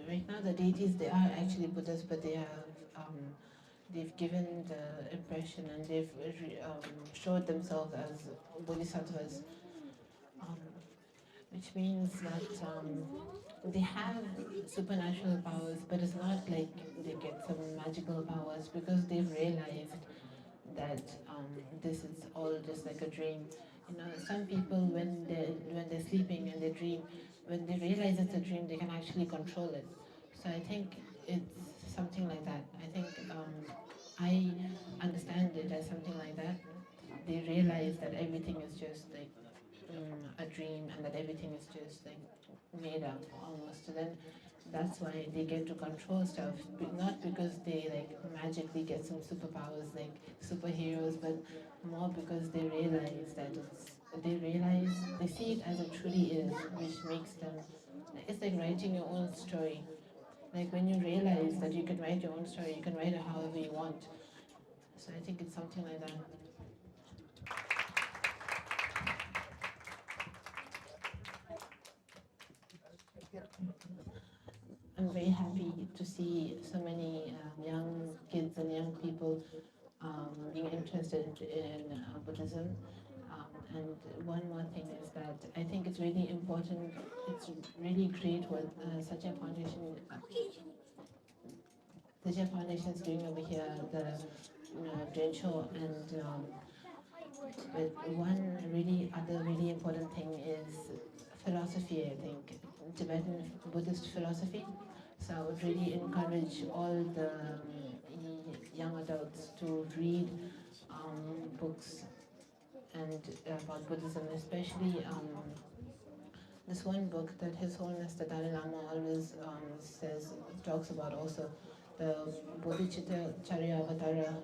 Right now, the deities, they are actually Buddhas, but they've given the impression and they've showed themselves as bodhisattvas, which means that they have supernatural powers, but it's not like they get some magical powers, because they've realized that this is all just like a dream. You know, some people when they're sleeping and they dream, when they realize it's a dream, they can actually control it. So I think it's something like that. I think I understand it as something like that. They realize that everything is just like a dream and that everything is just like made up almost. So then that's why they get to control stuff, not because they like magically get some superpowers like superheroes, but more because they realize that they see it as it truly is, which makes them, it's like writing your own story. Like when you realize that you can write your own story, you can write it however you want. So I think it's something like that. I'm very happy to see so many young kids and young people being interested in Buddhism. And one more thing is that I think it's really important, it's really great what Satya Foundation is doing over here, the Drain Show, and but one other really important thing is philosophy, I think, Tibetan Buddhist philosophy. So I would really encourage all the young adults to read books and about Buddhism, especially this one book that His Holiness the Dalai Lama always talks about also, the Bodhicharya Avatara.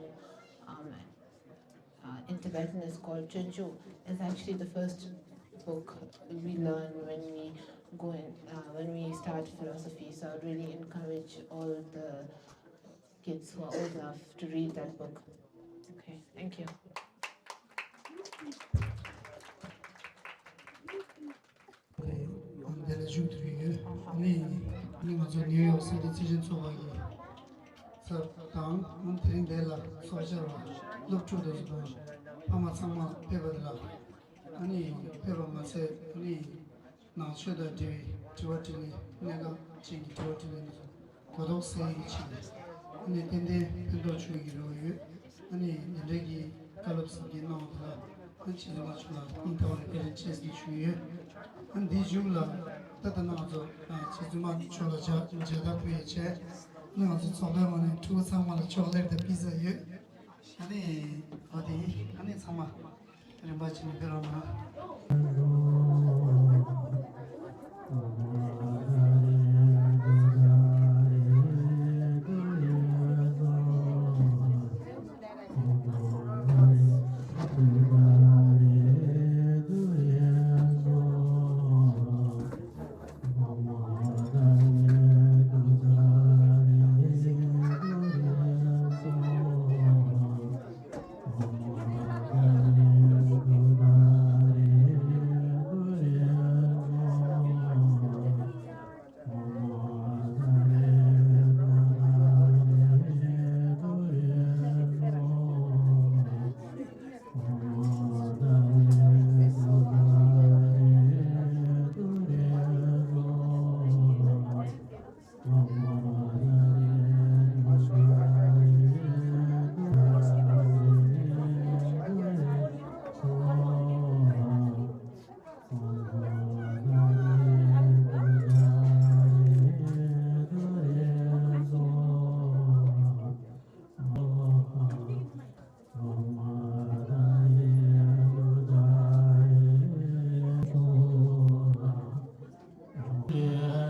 In Tibetan is called Chunju. It's actually the first book we learn when we go in, when we start philosophy. So I would really encourage all the kids who are old enough to read that book. Okay, thank you. No, it's all about one two someone chocolate the pizza you. Ani odi ani sama Rinpoche ni berona. Yeah.